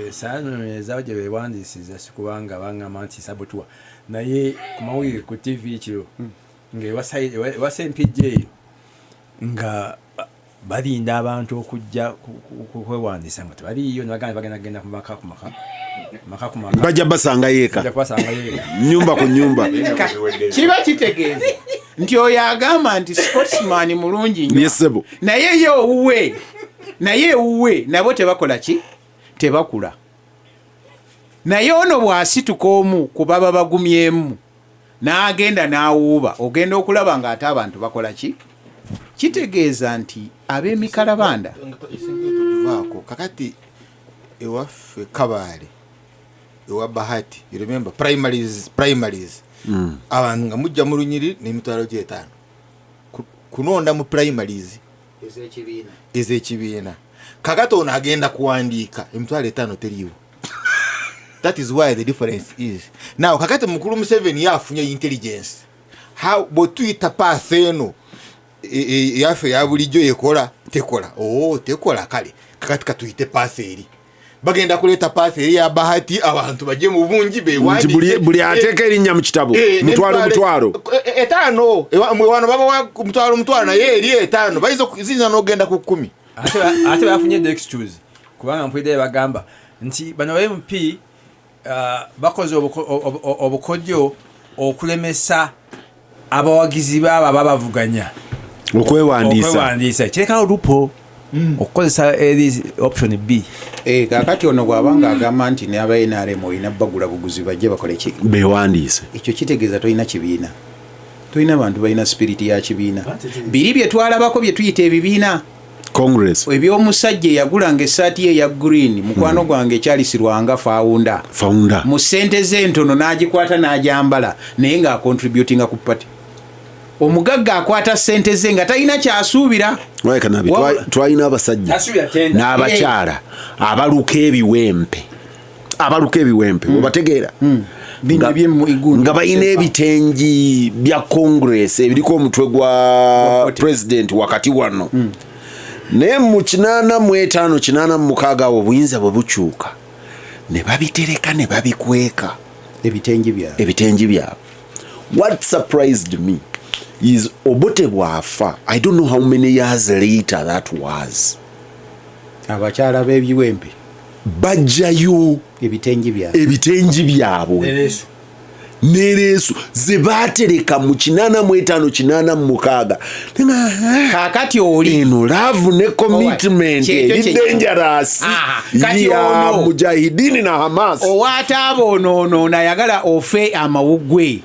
Speaker 3: saanonyeza gye bewandiisiza sikubanga bangamba nti sabutua naye ku mawulire ku TV kiro ng'ewasa empijja eyo nga balinda abantu okujja kwewandiisa nga tebaliiyo nebagenda genda ku maka
Speaker 1: bajja basanga yeeka nyumba ku nyumba
Speaker 5: kiba kitegeeza nti oyo agamba nti sportsman mulungi nnyo naye ewuwe nabo tebakola ki tebakula naye ono bw'asituka omu ku baba bagumyemu n'agenda n'awuuba ogenda okulaba ng'ate abantu bakola ki kitegeeza nti ab'emikalabanda
Speaker 4: kakati ewaffe Kabaale ewa Bahati you remember primaries abantu nga mujja mu lunyiri n'emitwalo gy'etaano kunonda mu primaries ez'ekibiina kakati ono agenda kuwandiika emitwalo etaano teriiwo. That is why the difference is now kakati mukulu Museveni yafunye intelligence how botuyita path eno yafe ya bulijjo yekola tekola kale kakati katuyite path eri bagenda kuleta path eri ya Bahati abantu baje mu bungi bewandise
Speaker 1: buli ateka erinnya mu kitabo mutwalo
Speaker 4: etaano wano baba mutwalo na ye eri etaano bayizo ziza n'ogenda ku 10
Speaker 3: ate bafunye the excuse kubanga mpwide bagamba nti bano MP bakoze obukodyo okulemesa abawagizi baba babavuganya
Speaker 1: okwewandiisa
Speaker 3: kireka olupo okukozesa option B
Speaker 5: kakati ono bw'abanga agamba nti ne aba NRM oyina bagula buguzi bajje bakole ki
Speaker 1: bewandiise
Speaker 5: ekyo kitegeeza tolina kibiina tolina bantu balina spirit ya kibiina biri bye twalabako bye tuyita ebibiina
Speaker 1: Congress
Speaker 5: ebyomusajja yagulanga essaati ye ya green mukwano gwange ekyalisirwanga founder
Speaker 1: mu
Speaker 5: ssente z'entono n'agikwata n'agyambala naye nga contributinga ku party omugagga akwata ssente ze nga talina kyasuubira
Speaker 1: Kanaabi twalina abasajja n'abakyala abaluka ebiwempe obategeera nga balina ebitengi bya Congress ebiriko omutwe gwa president wakati wano naye mu 85 86 obuyinza bwe bukyuka ne babitereka ne babikweka
Speaker 5: ebitengi
Speaker 1: byabwe. What surprised me is Obote bwafa, I don't know how many years later that was,
Speaker 5: abakyala b'ebiwempe
Speaker 1: bajjayo
Speaker 5: ebitengi
Speaker 1: byabwe nereesu ze baatereka mu 85-86.
Speaker 5: Kaakati oli
Speaker 1: eno love ne commitment eri dangerous ya mujahidini na Hamas.
Speaker 5: owaataaba ono ayagala ofe amawuggwe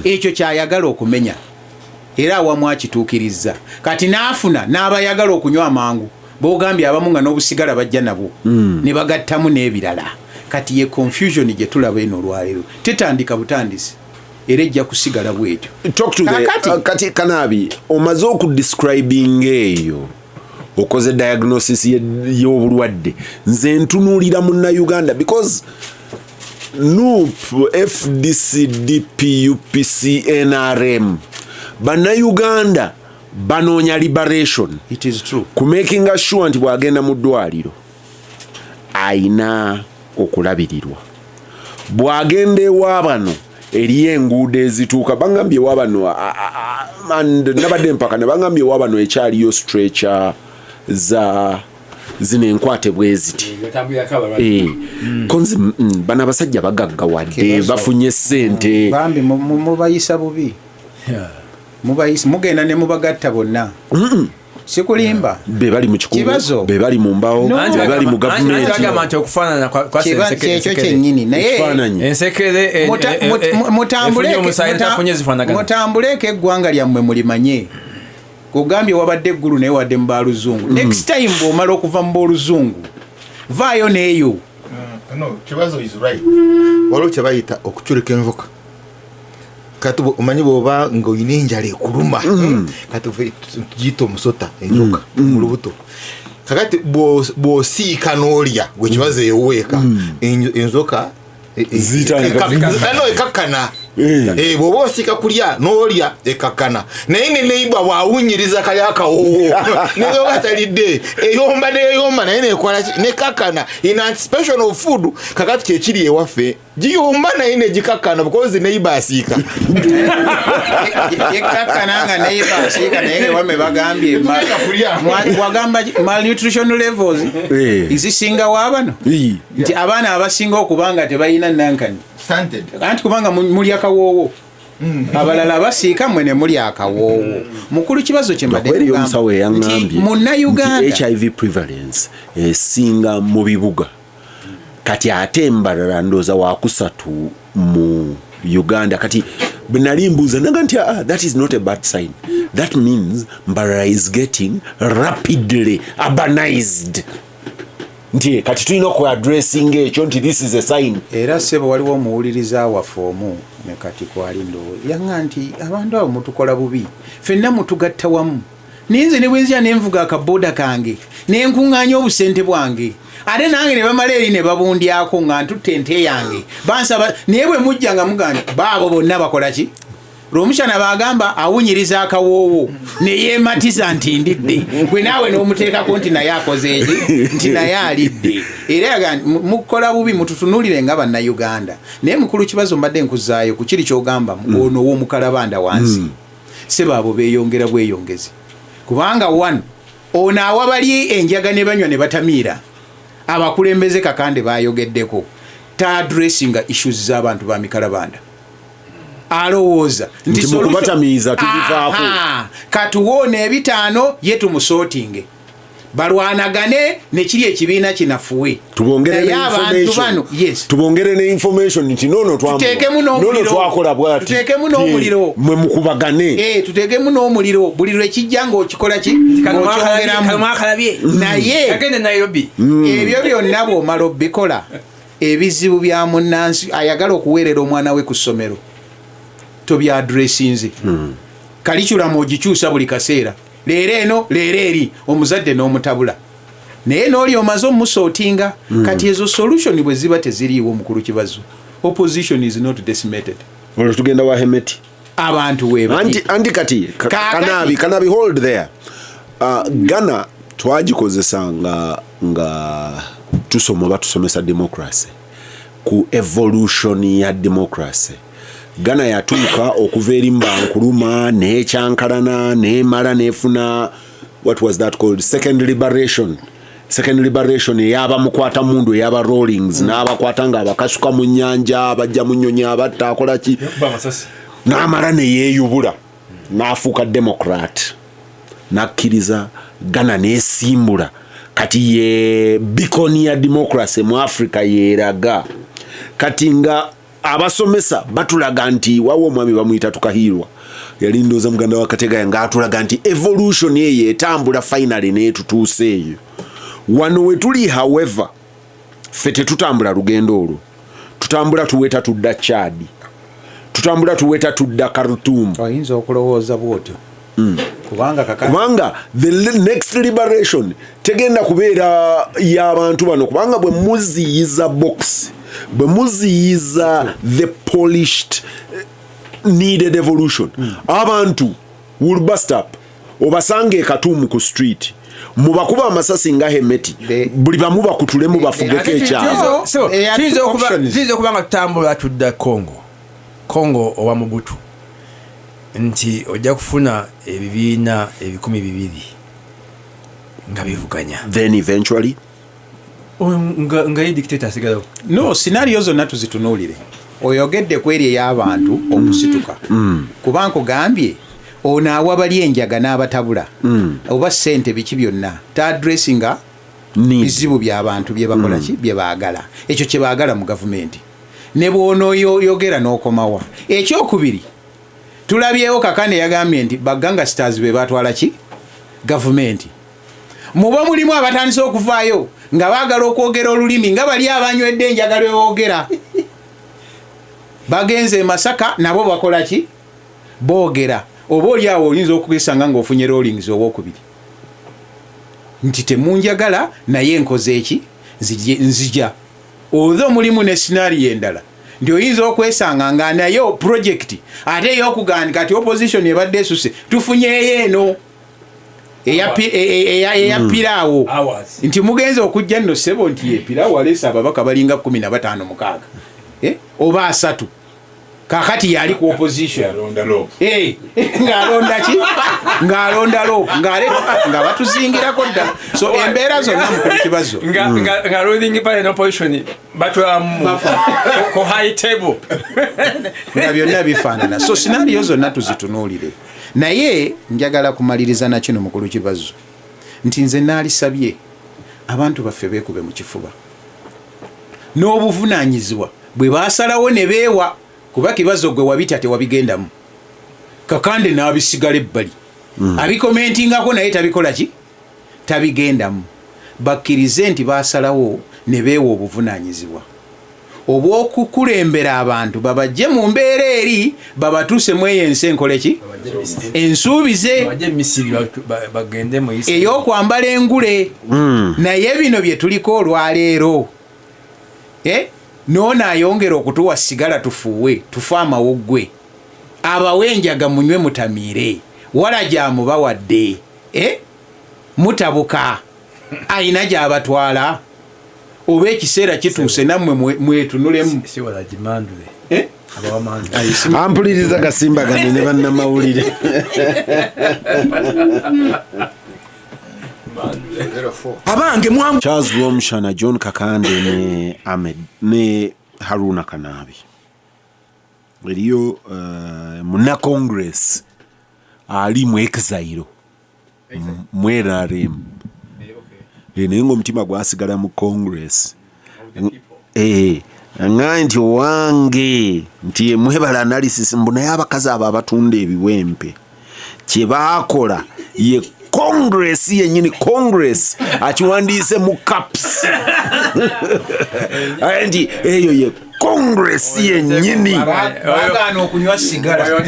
Speaker 5: ekyo kyayagala okumenya era awamu akituukirizza kati naafuna n'abayagala okunywa amangu boogambye abamu nga n'obusigala bajja nabo ne bagattamu n'ebirala. Kati ye confusion gye tulaba eno olwaleero tetandika butandisi era ejja kusigala bwetyo.
Speaker 1: Talk to kati Kanaabi, omaze okudescribing eyo okoze diagnosis y'obulwadde, nze ntunuulira munnayuganda because NUP, FDC, DP, UPC, NRM bannayuganda banoonya liberation.
Speaker 5: It is true.
Speaker 1: Kumakinga sure nti bwagenda mu ddwaliro ayina okulabirirwa, bwagenda ewabano eriyo enguudo ezituuka bangambye ewabano nabadde empaka ne bangambye ewabano ekyaliyo stretcher za zino enkwate bwe ziti konzi bano abasajja bagaggawadde bafunye ssente
Speaker 5: bambi mubayisa bubi mubayisa mugenda ne mubagatta bonna sikulimba
Speaker 1: be bali mu kikubo be bali mu mbawo be bali mu government
Speaker 3: agamba nti okufaanana kwa
Speaker 5: kyekyo kyennyini naye
Speaker 3: ensekere
Speaker 5: mutambuleko eggwanga lyammwe mulimanye. Kugambye wabadde eggulu naye wadde mu baluzungu. Next time bw'omala okuva mu baluzungu vaayo neeyo.
Speaker 4: Kibazo is right. Waliwo kye bayita okuculika envuka. Kati omanyi bw'oba ng'olina enjala ekuluma kati tugiyita omusota enjoka mu lubuto. Kakati bw'osiika n'olya gwe kibazo eweeka enzoka ekakkana. Bw'oba osiika kulya n'olya ekakkana naye ne neighbor bw'awunyiriza kali akawoowo naye oba talidde eyomba n'eyomba naye nekola nekakkana in anticipation of food. Kakati kyekiri ewaffe giyomba naye negikakkana because neighbor asiika
Speaker 5: yekakkana nga neighbor asiika naye ewame bagambye wagamba malnutrition levels izisinga waabano nti abaana abasinga okubanga tebalina nankani anti kubanga muli akawoowo abalala basiika mwene muli akawoowo. Mukulu kibazo kyembadde
Speaker 1: omusawo eyangambye
Speaker 5: munnayuganda
Speaker 1: HIV prevalence esinga mu bibuga kati ate embalala ndooza wakusatu mu Uganda. Kati benali mbuuza naga nti that is not a bad sign, that means mbalala is getting rapidly urbanized. Nti kati tulina ku addressing ekyo nti this is a sign.
Speaker 5: Era sebo waliwo omuwuliriza waffe omu ne kati kwali ndowooza yanga nti abantu abo mutukola bubi ffenna mutugatta wamu ninze ne bwenzira nenvuga akaboda kange nenkuŋŋaanya obusente bwange ate nange ne bamala eri ne babundyako nga ntutte ente yange bansaba naye bwe mujja nga muganda baabo bonna bakola ki? Rwomushana bagamba awunyiriza akawoowo ne yeematiza nti ndidde gwe naawe n'omuteekako nti naye akoze eki nti naye alidde. Era mukola bubi mututunulire nga bannayuganda. Naye mukulu kibazo mbadde nkuzaayo ku kiri kyogamba ono w'omukalabanda wansi sebo abo beeyongera bweyongezi kubanga one ono awabali enjaga ne banywa ne batamiira abakulembeze Kakande bayogeddeko ta addressinga issues z'abantu ba mikalabanda. Alowooza
Speaker 1: nti mukubatamiiza tubivaako
Speaker 5: katuwoona ebitaano ye tumusortinge balwanagane nekiri ekibiina kinafuwe
Speaker 1: tubongere ne information nti nono twakola bwati
Speaker 5: tuteekemu n'omuliro
Speaker 1: mwe mukubagane
Speaker 5: tuteekemu n'omuliro buli lwekijja ng'okikola ki ng'okyongeramu naye ebyo byonna bw'omala obbikola ebizibu bya munnansi ayagala okuweerera omwana we ku ssomero tobya addressinze kaliculamu ogikyusa buli kaseera leero eno leero eri omuzadde n'omutabula naye n'oli omaze omusortinga kati ezo solution bwe ziba teziriiwo mukulu kibazo opposition is not decimated.
Speaker 1: Olwo tugenda wa Hemeti
Speaker 5: abantu
Speaker 1: anti kati Kanaabi hold there. Ghana twagikozesa nga tusomesa democracy ku evolution ya democracy. Ghana yatuuka okuva eri Mbankuluma n'ekyankalana n'emala n'efuna what was that called second liberation eyaba mukwata mundu eyaba rollings n'abakwata nga abakasuka mu nnyanja bajja mu nnyonyi abatta akola ki n'amala ne yeeyubula n'afuuka democrat n'akkiriza Ghana n'esimbula kati ye beacon ya democracy mu Africa yeeraga kati nga abasomesa batulaga nti wawo omwami bamuyita Tukahirwa yali ndooza muganda wa Kategaya nga atulaga nti evolution ye etambula finally n'etutuuseeyo wano we tuli. However ffe tetutambula lugendo olwo, tutambula tuweta tudda Chad, tutambula tuweta tudda Khartoum.
Speaker 5: Oyinza okulowooza bwotyo
Speaker 1: kubanga the next liberation tegenda kubeera y'abantu bano, kubanga bwe muziyiza box, bwe muziyiza the polished needed evolution, abantu will bust up. Obasange Katumu ku street mubakuba amasasi nga Hemeti, buli bamu bakutulemu bafugeko ekyalo.
Speaker 3: Kiyinza okuba nga tutambula tudda Congo owa Mobutu nti ojja kufuna ebibiina 200 nga bivuganya,
Speaker 1: then eventually
Speaker 3: nga ye dictator asigalawo.
Speaker 5: No, scenario zonna tuzitunuulire. Oyogedde ku eri ey'abantu okusituka kuba nkugambye ono awabali enjaga n'abatabula oba ssente biki byonna taadressinga bizibu by'abantu bye bakola ki bye baagala, ekyo kye baagala mu gavumenti ne bw'onooyogera n'okomawa. Ekyokubiri tulabyewo Kakande yagambye nti baganga stars be batwala ki gavumenti, muba mulimu abatandise okuvaayo nga baagala okwogera olulimi nga bali abanywedde enjaga lweboogera. Bagenze Masaka nabo bakola ki boogera, oba oli awo oyinza okukisanga ng'ofunye rollings owokubiri nti temunjagala naye nkoze eki nzija. Although mulimu ne scenario endala nti oyinza okwesanga nga nayo project ate ey'okuganda kati opposition ebadde esuse tufunyeyo eno eyapiraawo nti mugenze okujja nno ssebo nti epiraawo aleesa ababaka balinga 15 mukaaga oba 3 kakati yali ku opposition ng'alonda ki ng'alonda loop nga batuzingirako ddala. So embeera zonna mukulu kibazo
Speaker 3: nga ruling pale no opposition batwamu ko high table
Speaker 5: nga byonna bifaanana. So scenario zonna tuzitunuulire, naye njagala kumaliriza na kino mukulu kibazo nti nze naalisabye abantu baffe beekube mu kifuba n'obuvunaanyizibwa bwe baasalawo ne beewa, kuba Kibazo gwe wabita tewabigendamu. Kakande n'abisigala ebbali abikomentingako naye tabikola ki tabigendamu. Bakkirize nti baasalawo ne beewa obuvunaanyizibwa obw'okukulembera abantu babajje mu mbeera eri babatuuse mu eyo ensi enkole ki ensuubize ey'okwambala engule. Naye bino bye tuliko olwaleero noona ayongera okutuwa sigala tufuuwe tufe amawoggwe abawenjaga munywe mutamiire wala gyamubawadde mutabuka ayina gy'abatwala oba ekiseera kituuse nammwe mwetunulemu.
Speaker 1: Ampuliriza Gasimbagane ne bannamawulire.
Speaker 3: Abange mwamu
Speaker 1: Charles Rwomushana, John Kakande ne Ahmed ne Harunah Kanaabi eriyo muna Congress ali mu exile mu NRM naye ng'omutima gwasigala mu Congress nga nti owange nti mwebala analysis mbu naye abakazi abo abatunda ebiwempe kye baakola ye Congress yennyini Congress akiwandiise mu caps nti eyo ye Congress yennyini
Speaker 5: bagaana okunywa sigala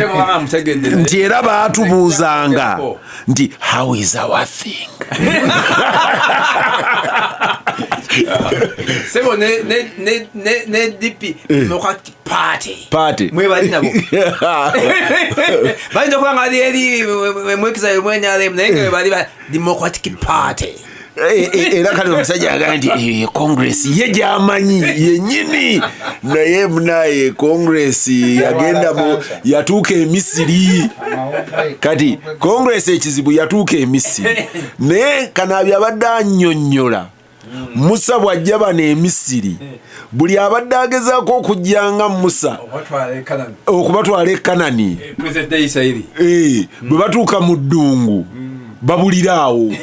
Speaker 1: nti era baatubuuzanga nti how is our thing.
Speaker 3: Sebo ne DP Democratic Party mwebali nabo bali ndokuba nga eri mwekiza mwenye ale mnenge bali Democratic Party
Speaker 1: era kale omusajja agaa nti congress ye gyamanyi yennyini naye munaye congress yagenda yatuuka emisiri kati congress ekizibu yatuuka emisiri naye Kanaabi abadde annyonnyola Musa bw'ajja bano emisiri buli abadde agezaako okujjanga Musa okubatwala e Kanani bwe batuuka mu ddungu babuliraawo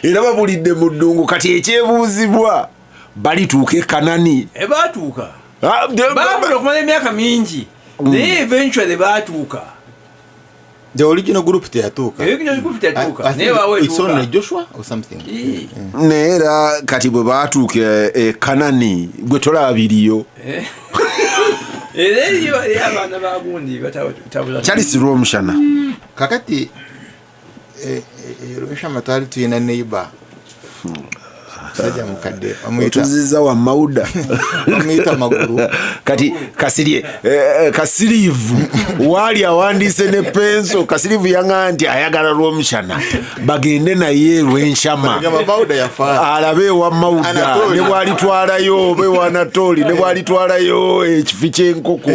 Speaker 1: era babulidde mu ddungu kati ekyebuuzibwa balituuka e Kanani
Speaker 3: baatuuka baabula okumala emyaka mingi naye eventually baatuuka.
Speaker 4: The original group teyatuuka.
Speaker 3: It's
Speaker 4: only Joshua or something.
Speaker 1: Neera kati bwe baatuuka e Kanani gwe tolabiriyo.
Speaker 3: Abaana bagundi batabula.
Speaker 1: Charles Rwomushana.
Speaker 4: Kakati Rwomushana twali tuyina neighbor. Sajja mukadde
Speaker 1: otuziza wa mauda
Speaker 4: amuyita maguru
Speaker 1: kati kasirivu wali awandiise ne penso kasirivu yanga nti ayagala Rwomushana bagende naye Rwenshama alabe wa mauda ne bwalitwalayo be wanatoli ne bwalitwalayo ekifi ky'enkoko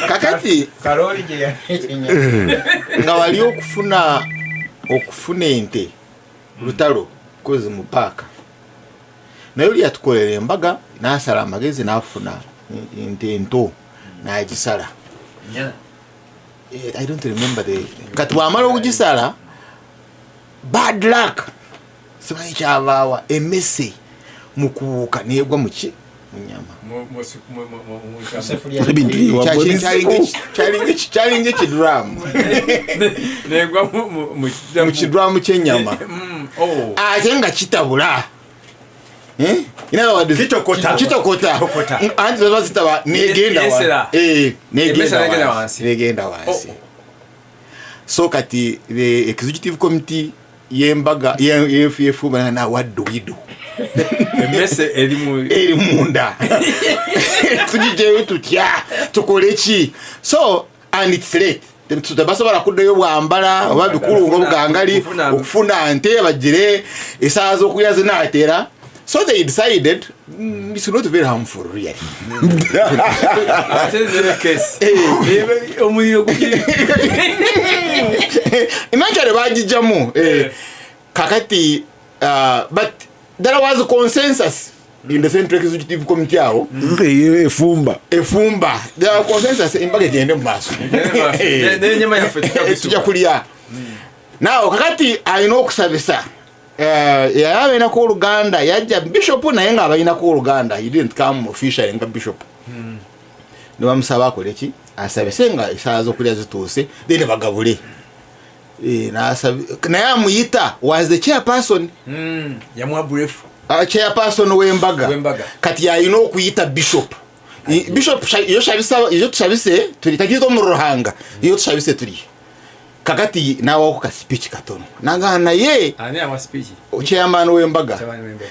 Speaker 4: kakati
Speaker 5: kaloli gye yakinya
Speaker 4: nga wali okufuna ente lutalo kozi mu paaka naye oli yatukolera embaga n'asala amagezi n'afuna ente ento n'agisala. I don't remember kati bw'amala okugisala bad luck simanyi kyavaawa emmese mu kubuuka n'egwa mu nyama kyalinga ekiduramu mu kiduramu ky'ennyama ate nga kitabula kitokota anti bazitaba negenda wansi. So kati the executive committee yembaga yefuba na wadduwidu
Speaker 3: emmese
Speaker 4: eri munda tugijeyo tutya tukole ki so and it's late tutabasobola kuddayo bwambala oba bikulu ng'obugangali okufuna nte bagire esaawa z'okulya zinaatera. So they decided it's not very harmful really. Imagine bagijamu kakati but there was a consensus in the Central Executive Committee awo
Speaker 1: efumba
Speaker 4: there was consensus embaga gende mu maaso
Speaker 3: n'ennyama yaffe
Speaker 4: tujja kulya now kakati alina okusabisa yabainako oluganda yajja bishop naye nga abainako oluganda he didn't come officially nga bishop ne bamusaba akole ki asabise nga esaawa z'okulya zituuse then bagabule naye amuyita was the chairperson
Speaker 3: yamuwa brief
Speaker 4: chairperson w'embaga kati yalina okuyita bishop iyo tushabise tuli takizo mu ruhanga iyo tushabise tuli kakati nawo ku speech katono nanga naye
Speaker 3: ani ama speech
Speaker 4: chairman w'embaga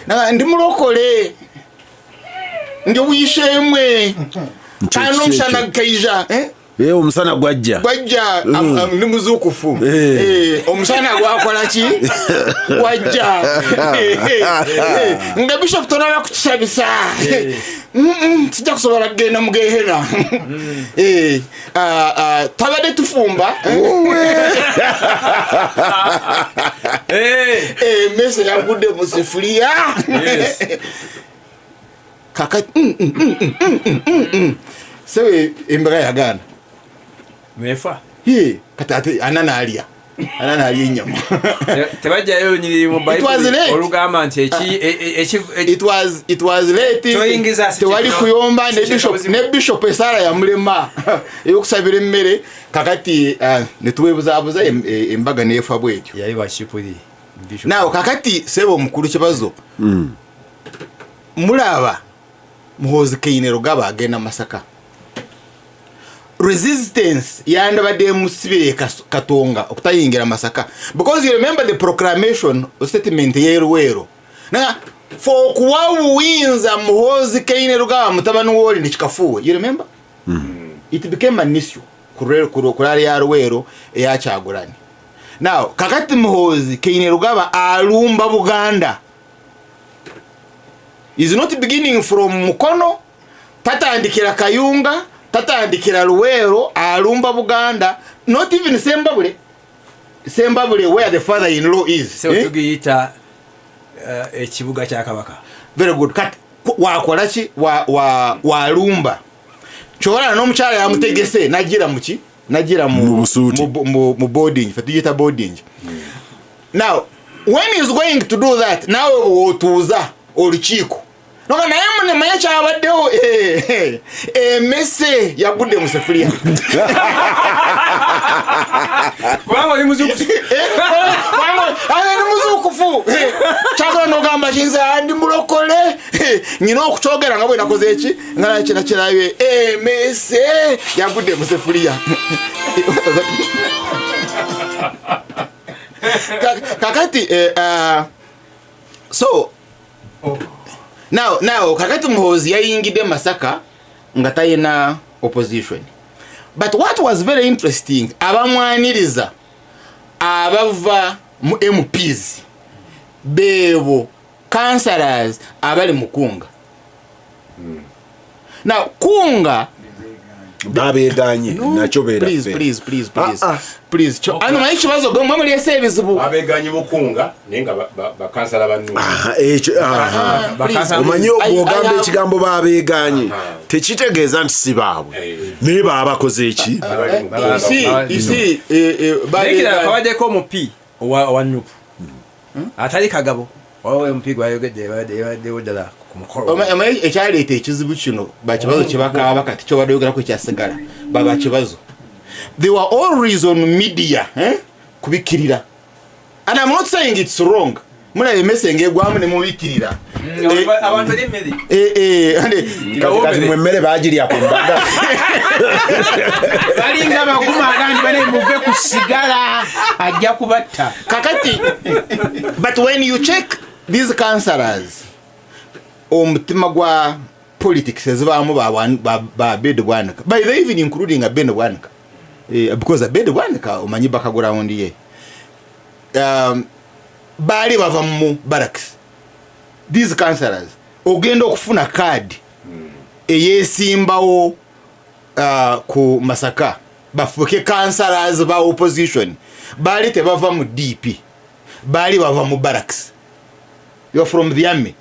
Speaker 4: nanga ndi mulokole ndi wishemwe kano mshana kaija
Speaker 1: omusana gwajja
Speaker 4: ndi muzukufu omusana gwakola ki gwajja nga bishop tonala kuchisabisa sijja kusobola kugenda mugehera tabadde tufumba mese yagudde mu sefuliya kakati sewe embaga yagana
Speaker 3: mefa
Speaker 4: kati anana alia inyama
Speaker 3: tebajjayo nyiri mu Bible olugamba nti
Speaker 4: it was late tewali kuyomba ne bishop esala ya mulema eyokusabira emmere kakati netuwebuzabuza embaga nefa bwetyo
Speaker 3: yali bashipuli
Speaker 4: bishop nawo kakati sebo mukulu kibazo mulaba muhozi keinero gaba agenda Masaka resistance yandabadde musibire katonga okutayingira Masaka because you remember the proclamation statement yeruwero na for kuwawinza muhozi keinero gaba mutabani woli ndikikafuwe you remember it became an issue kurali ya ruwero eyakyagulani now kakati Muhoozi Kainerugaba alumba Buganda is not beginning from Mukono tatandikira Kayunga tatandikira Luweero alumba Buganda not even Sembabule where the father-in-law is
Speaker 3: so tugiyita ekibuga kya Kabaka
Speaker 4: very good kat wakola ki walumba chola n'omukyala yamutegese nagira muki nagira mu boarding fatiyita boarding now when he is going to do that now otuza olukiiko noka naye mune manya kyabaddewo mese yagudde mu sefuliya
Speaker 3: kubanga oli muzukufu
Speaker 4: kyagala n'ogamba kinze andi mulokole nyina okukyogera nga bwe nakoze eki nga kina kirabye mese yagudde mu sefuliya kakati so now kakati Muhoozi yayingidde Masaka nga tayina opposition but what was very interesting abamwaniriza abava mu MPs bebo councillors abali mukunga now kunga
Speaker 1: babeganye nacho bera
Speaker 4: please ano mayi kibazo gomwe muri esebizibu
Speaker 2: babeganye mukunga nenga bakansala banu
Speaker 1: omanyo bwogamba ekigambo babeganye tekitegeeza nti si baabwe naye babakoze eki
Speaker 4: isi
Speaker 3: babeganye kawadeko omupi owa Nuupu atali Kagabo wawe mpigo ayogedde wodala kumukoro
Speaker 4: ekyaleeta ekizibu kino bakibazo kibakaaba kati kyo badoyogerako ekyasigala baba kibazo they were always on media kubikirira and I'm not saying it's wrong muna emesenge egwamu ne mubikirira
Speaker 3: abantu emmere
Speaker 1: kati mwemmere bagirya ku mbaga
Speaker 5: balinga baguma agandi bane muve ku sigala ajja kubatta
Speaker 4: kakati but when you check these councillors omutima gwa politics ezibaamu ba bed bwanika by the even including a bed bwanika because a bed bwanika omanyi background ye bali bava mu barracks these councillors ogenda okufuna card eyesimbawo ku Masaka bafuke councillors ba opposition bali tebava mu DP bali bava mu barracks you are from the army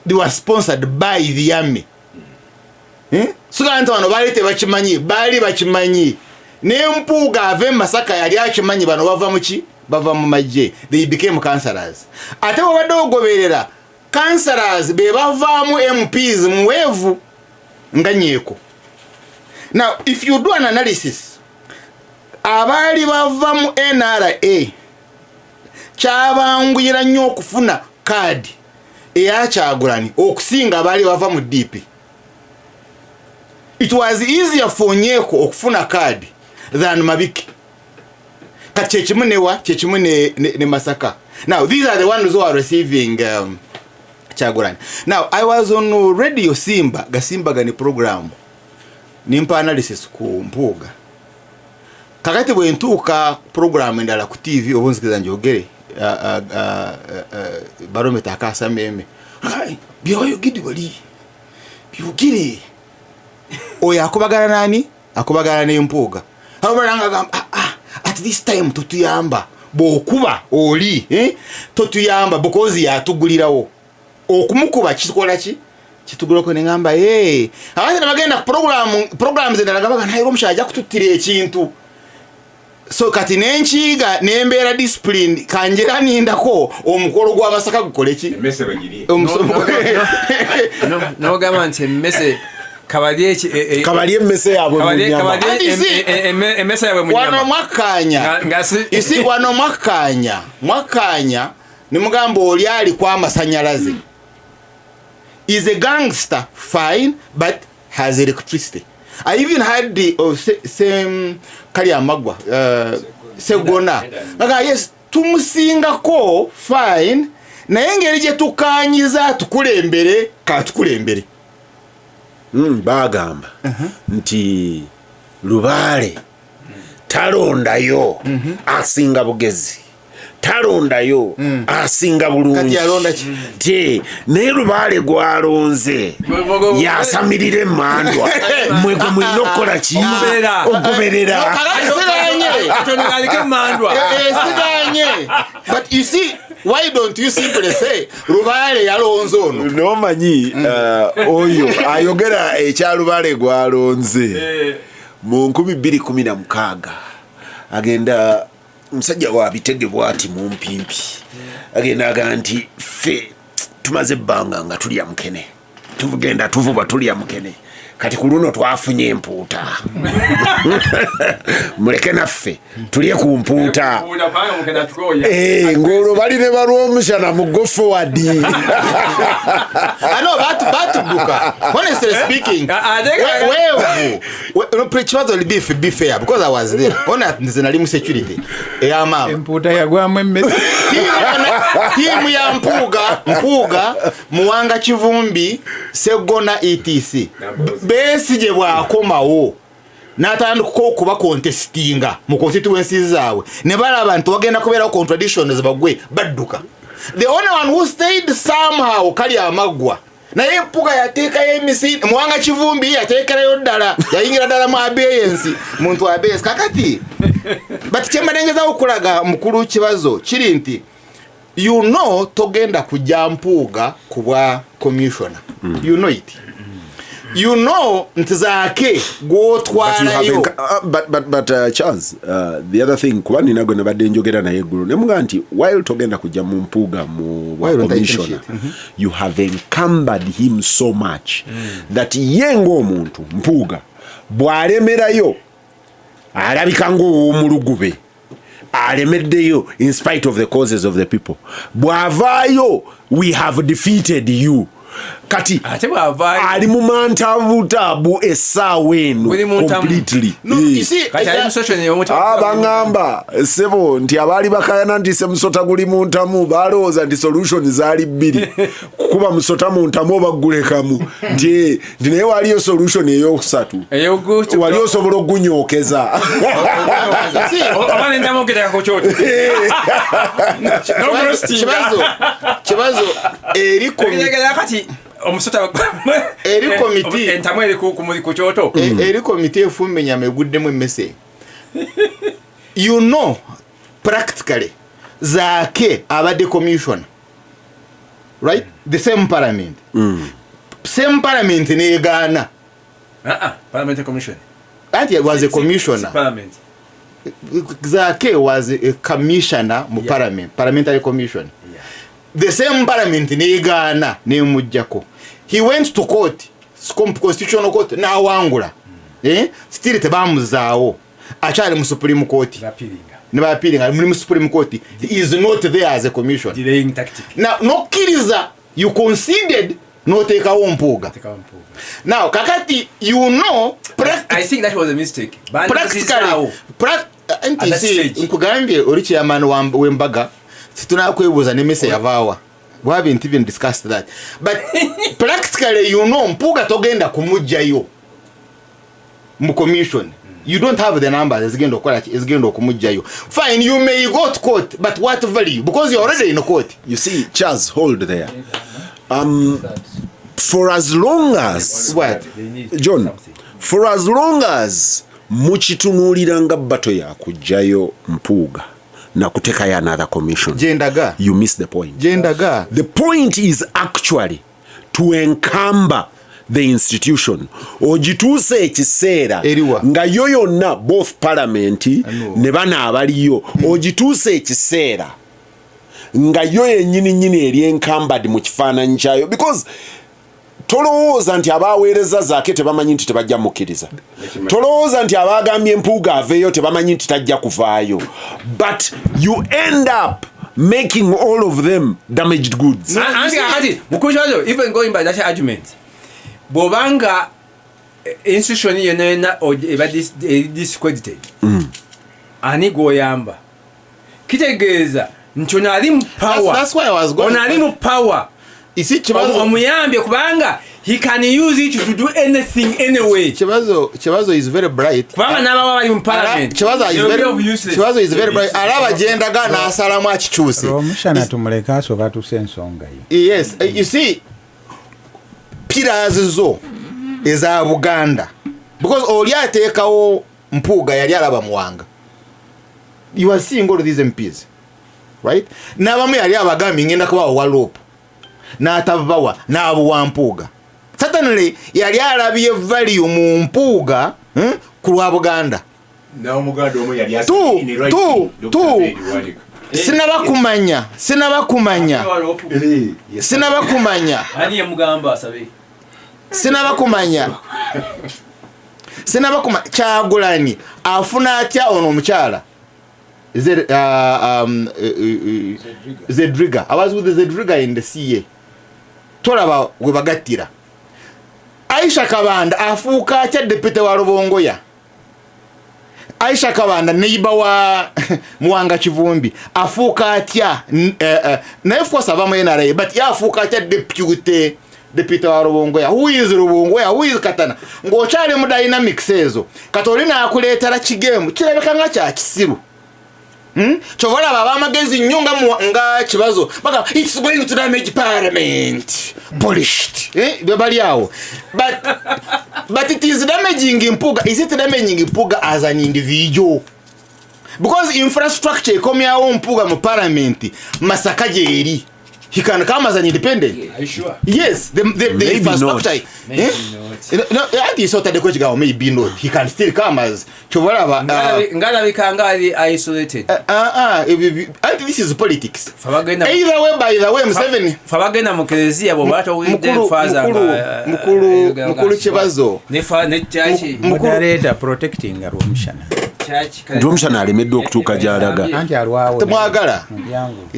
Speaker 4: they were sponsored by the army so kanto bano bali tebakimanyi bali bakimanyi n'empuuga ave Masaka yali akimanyi bano bava muki bava mu majje they became councillors ate wabadde ogoberera councillors be bavaamu MPs muweevu nga nyeeko now if you do an analysis abaali bava mu NRA kyabanguyira nnyo okufuna card eya Kyagulanyi okusinga abaali bava mu DP it was easier for Nyeeko okufuna card than Mabiki kati kyekimu ne Masaka now these are the ones who are receiving Kyagulanyi now I was on radio Simba Gasimbagane program nimpa analysis ku Mpuuga kakati bwe ntuuka program endala ku TV obunzikiza njogere barometa akasa meme byoyo gidi wali byogire oya akubagana nani akubagana ne Mpuuga abalanga gamba at this time tutuyamba bokuba oli tutuyamba because yatugulirawo okumukuba kikola ki kitugulako ne ngamba abandi bagenda programs endala gamba nayo Rwomushana ajja kututira ekintu so kati nenchiga nembera discipline kanjera nindako omukolo gwa Masaka gukole ki
Speaker 2: mese bagiri
Speaker 3: no gamanti mese
Speaker 1: kabali mese yabwe munyama
Speaker 3: mese yabwe munyama
Speaker 4: wano mwakanya isi wano mwakanya ni mugambo oli ali kwa masanyalaze is a gangster fine but has electricity. I even had the same Kaliamagwa Segona. Yes, tumusinga ko fine na engeri je tukanyiza tukulembere ka tukulembere.
Speaker 1: Bagamba nti Lubale talondayo asinga bugezi talondayo asinga bulungi te naye Lubaale gwalonze yasamirira emmandwa mwe gwe mulina okukola ki okugoberera
Speaker 4: but you see why don't you simply say Lubaale yalonze ono
Speaker 1: nomanyi oyo ayogera ekya Lubaale gwalonze mu 2016 agenda musajja wa bitege bwati mu mpimpi agenda aga nti fe tumaze ebbanga nga tulya mukene tuvugenda tuvuba tulya mukene kati ku luno twafunye empuuta muleke naffe tulye ku mpuuta ng'olwo bali ne Rwomushana mu go forward.
Speaker 4: I know batubuka honestly speaking Kibazo will be fair because I was there nze nali mu security ey'amaama
Speaker 5: empuuta yagwamu emmese
Speaker 4: tiimu ya mpuuga Muwanga Kivumbi Segona etc Besigye bwakomawo n'atandika okuba contestinga mu constituencies zaabwe ne balaba nti wagenda kubeerawo contradictions bagwe badduka. The only one who stayed somehow kali amaggwa naye mpuga yateekayo emisi Muwanga Kivumbi yateekerayo ddala yayingira ddala mu abeyensi muntu abeyensi kakati but kyembalengezaawo okulaga mukulu Kibazo kiri nti you know togenda kujja mpuuga ku bwa commissioner you know it you know ntizaake gwotwalayo
Speaker 1: but Charles the other thing kuba nina gwe nabadde njogera naye eggulu ne muga nti while togenda kujja mu mpuuga mu commissioner you have encumbered him so much that ye ng'omuntu mpuuga bw'alemerayo alabika ng'ow'omulugube alemeddeyo in spite of the causes of the people bw'avaayo we have defeated you kati ali mu mantabutabu essaawa eno completely bangamba sebo nti abaali bakayana nti semusota guli mu ntamu balowooza nti solution zaali bbiri kukuba musota mu ntamu oba ggulekamu nti naye waliyo solution eyokusatu wali osobola ogunyookeza
Speaker 4: Kibazo eri eri komite efumbe nyama eguddemu emmese you know practically zaake abadde commissioner right the same parliament same parliament neegaana
Speaker 3: parliament commission
Speaker 4: anti was a commissioner
Speaker 3: parliament
Speaker 4: zaake was a commissioner mu parliamentary commission the same parliament neegaana nemujjako he went to court constitutional court n'awangula still tebamuzaawo akyali mu supreme court ne bapiringa mu supreme court he is not there as a commission
Speaker 3: delaying tactic
Speaker 4: now nokkiriza you conceded noteekawo mpuuga now kakati you know
Speaker 3: I think that was a mistake
Speaker 4: practically nkugambye oli chairman w'embaga tunakwebuuza n'emmese yavaawa we haven't even discussed that but practically you know mpuuga togenda kumujjayo mu commission you don't have the numbers ezigenda okumujjayo fine you may go to court but what value because you're already in court.
Speaker 1: You see Charles, hold there. For as long as
Speaker 4: what
Speaker 1: John, for as long as mukitunuulira nga bato yakujjayo mpuuga na kutekayo another commission,
Speaker 4: jendaga
Speaker 1: you miss the point.
Speaker 4: Jendaga
Speaker 1: the point is actually to encumber the institution ogituuse ekiseera nga yo yonna both parliament ne bana abaliyo ogituuse ekiseera nga yo yennyini eri encumbered mu kifaananyi kyayo because tolowooza nti abaweereza zaake tebamanyi nti tebajja mukkiriza, tolowooza nti abaagambye empuuga aveeyo tebamanyi nti tajja kuvaayo, but you end up making all of them damaged goods.
Speaker 3: Even going by that argument, bobanga institution yena eba discredited ani goyamba kitegeeza nchona ali mu power.
Speaker 4: That's why I was going
Speaker 3: on ali mu power
Speaker 4: isi Kibazo
Speaker 3: omuyambye kubanga he can use it to do anything anyway.
Speaker 4: Kibazo is very bright.
Speaker 3: Kubanga n'ababa bali mu parliament.
Speaker 4: Kibazo is very bright. Alaba jendaga n'asalamu akikyuse.
Speaker 5: Rwomushana tumuleka asoka tusensonga yo.
Speaker 4: Yes, you see, pillars zo eza Buganda. Because oli ateekawo Mpuuga yali alaba Muwanga. You are seeing all of these MPs. Right? N'abamu yali abagambi ngenda kubawa Walopu. N'atabawa n'abuwa Mpuuga. Certainly yali alabye value mu Mpuuga ku lwa Buganda.
Speaker 2: Na omuganda omu yali asini right.
Speaker 4: Sinabakumanya.
Speaker 3: Ani mugamba asabe.
Speaker 4: Sinabakuma Kyagulanyi afuna atya ono omukyala Zedriga. I was with the Zedriga in the CA. Tolaba we bagattira. Aisha Kabanda afuuka atya deputy wa Rubongoya. Aisha Kabanda neighbor wa Muwanga Kivumbi afuuka atya naye of course abamu NRA but ya afuuka atya deputy wa Rubongoya. Who is Rubongoya? Who is Katana? Ng'okyali mu dynamics ezo Katolina akuleetera kigemu kirabika nga kya kisiru. Chovala baba magezi nyunga nga Kibazo baka it's going to damage parliament polished bebali yawo but it is damaging Mpuuga. Is it damaging Mpuuga as an individual? Because infrastructure ikomyawo Mpuuga mu parliament Masaka jeri. He can come as an independent.
Speaker 3: Are you sure?
Speaker 4: Yes, the infrastructure.
Speaker 3: Maybe not.
Speaker 4: No, that is sort of the question. Maybe not. He can still come as
Speaker 3: Ngala bikanga isolated.
Speaker 4: This is politics. Either way, by the way, Museveni.
Speaker 3: Fabagena mukelezia bobato winde faza
Speaker 4: mukulu Kibazo.
Speaker 3: Ne chachi.
Speaker 5: Moderator protecting Rwomushana.
Speaker 1: Rwomushana alemedde okutuuka gy'alaga.
Speaker 5: Anti alwawo.
Speaker 4: Temwagala.
Speaker 5: Yangu.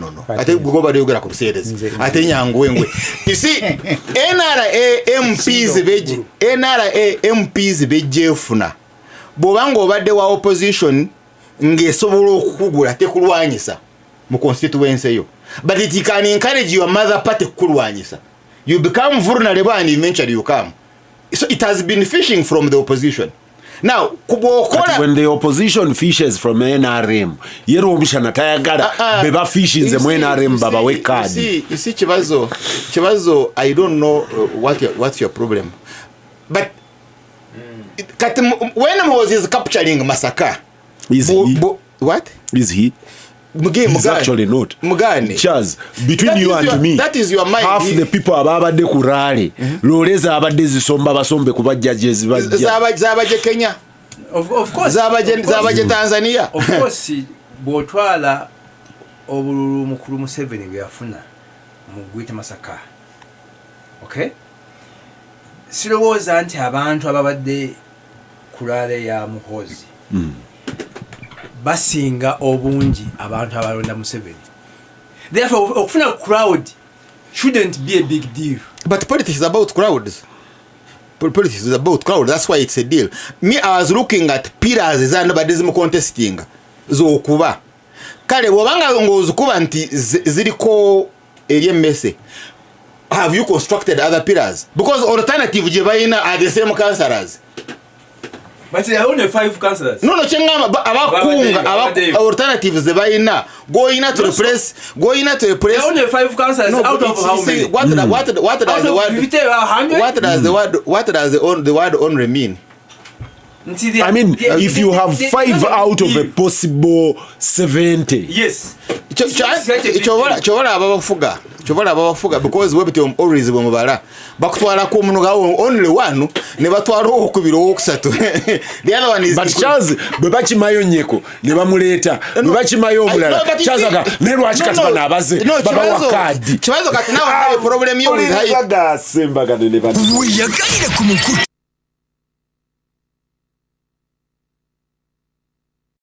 Speaker 4: No. Ate gugoba lyogera ku luseerezi. Ate nyangu engwe. You see, NRA MPs bejjeefuna. Bw'obanga obadde wa opposition ng'esobola okukugula tekulwanyisa mu constituency yo. But it can encourage your mother party kukulwanyisa. You become vulnerable and eventually you come. So it has been fishing from the opposition. Now,
Speaker 1: when the opposition fishes from NRM, Rwomushana tayagala beba fishing ze NRM baba we card.
Speaker 4: You see Kibazo, I don't know what's your problem. But when Moses is capturing Masaka,
Speaker 1: is he?
Speaker 4: What?
Speaker 1: Is he? He's actually not. Charles, between you and me,
Speaker 4: that is your mind.
Speaker 1: Half the people ababadde ku rally, loleza abadde zisomba basombe kuba judges
Speaker 4: zabaje Kenya.
Speaker 3: Of course.
Speaker 4: Zabaje Tanzania.
Speaker 3: Of course, bwotwala obululu mukulu Museveni bwe yafuna mu gwita Masaka. Okay? Sirowooza nti abantu ababadde ku rally ya Muhoozi. Basinga obungi abantu abalonda Museveni. Therefore, okufuna crowd shouldn't be a big deal.
Speaker 4: But politics is about crowds. Politics is about crowd. That's why it's a deal. Me, I was looking at pillars z'abadde contesting z'okuba. Kale bw'obanga ng'ozukuba nti ziriko eri emmese. Have you constructed other pillars? Because alternative gye balina are the same councillors.
Speaker 3: But there are only 5 councillors.
Speaker 4: No, chengama abakunga alternatives ze balina going to replace. There are
Speaker 3: only 5 councillors out of how many?
Speaker 4: What does the word only mean?
Speaker 1: I mean, if you have 5 out of a possible 70.
Speaker 3: Yes.
Speaker 4: Chobola ababafuga because we bitom always bamubala bakutwala ku munuga only one ne batwala okubiro okusatu. The other one is
Speaker 1: but Charles bebachi mayonyeko ne bamuleta bebachi mayo omulala Charles aga ne lwaki katibana abaze baba wakadi
Speaker 4: Kibazo kati nawe problem yo with high
Speaker 1: Gasimbagane-Kibazo.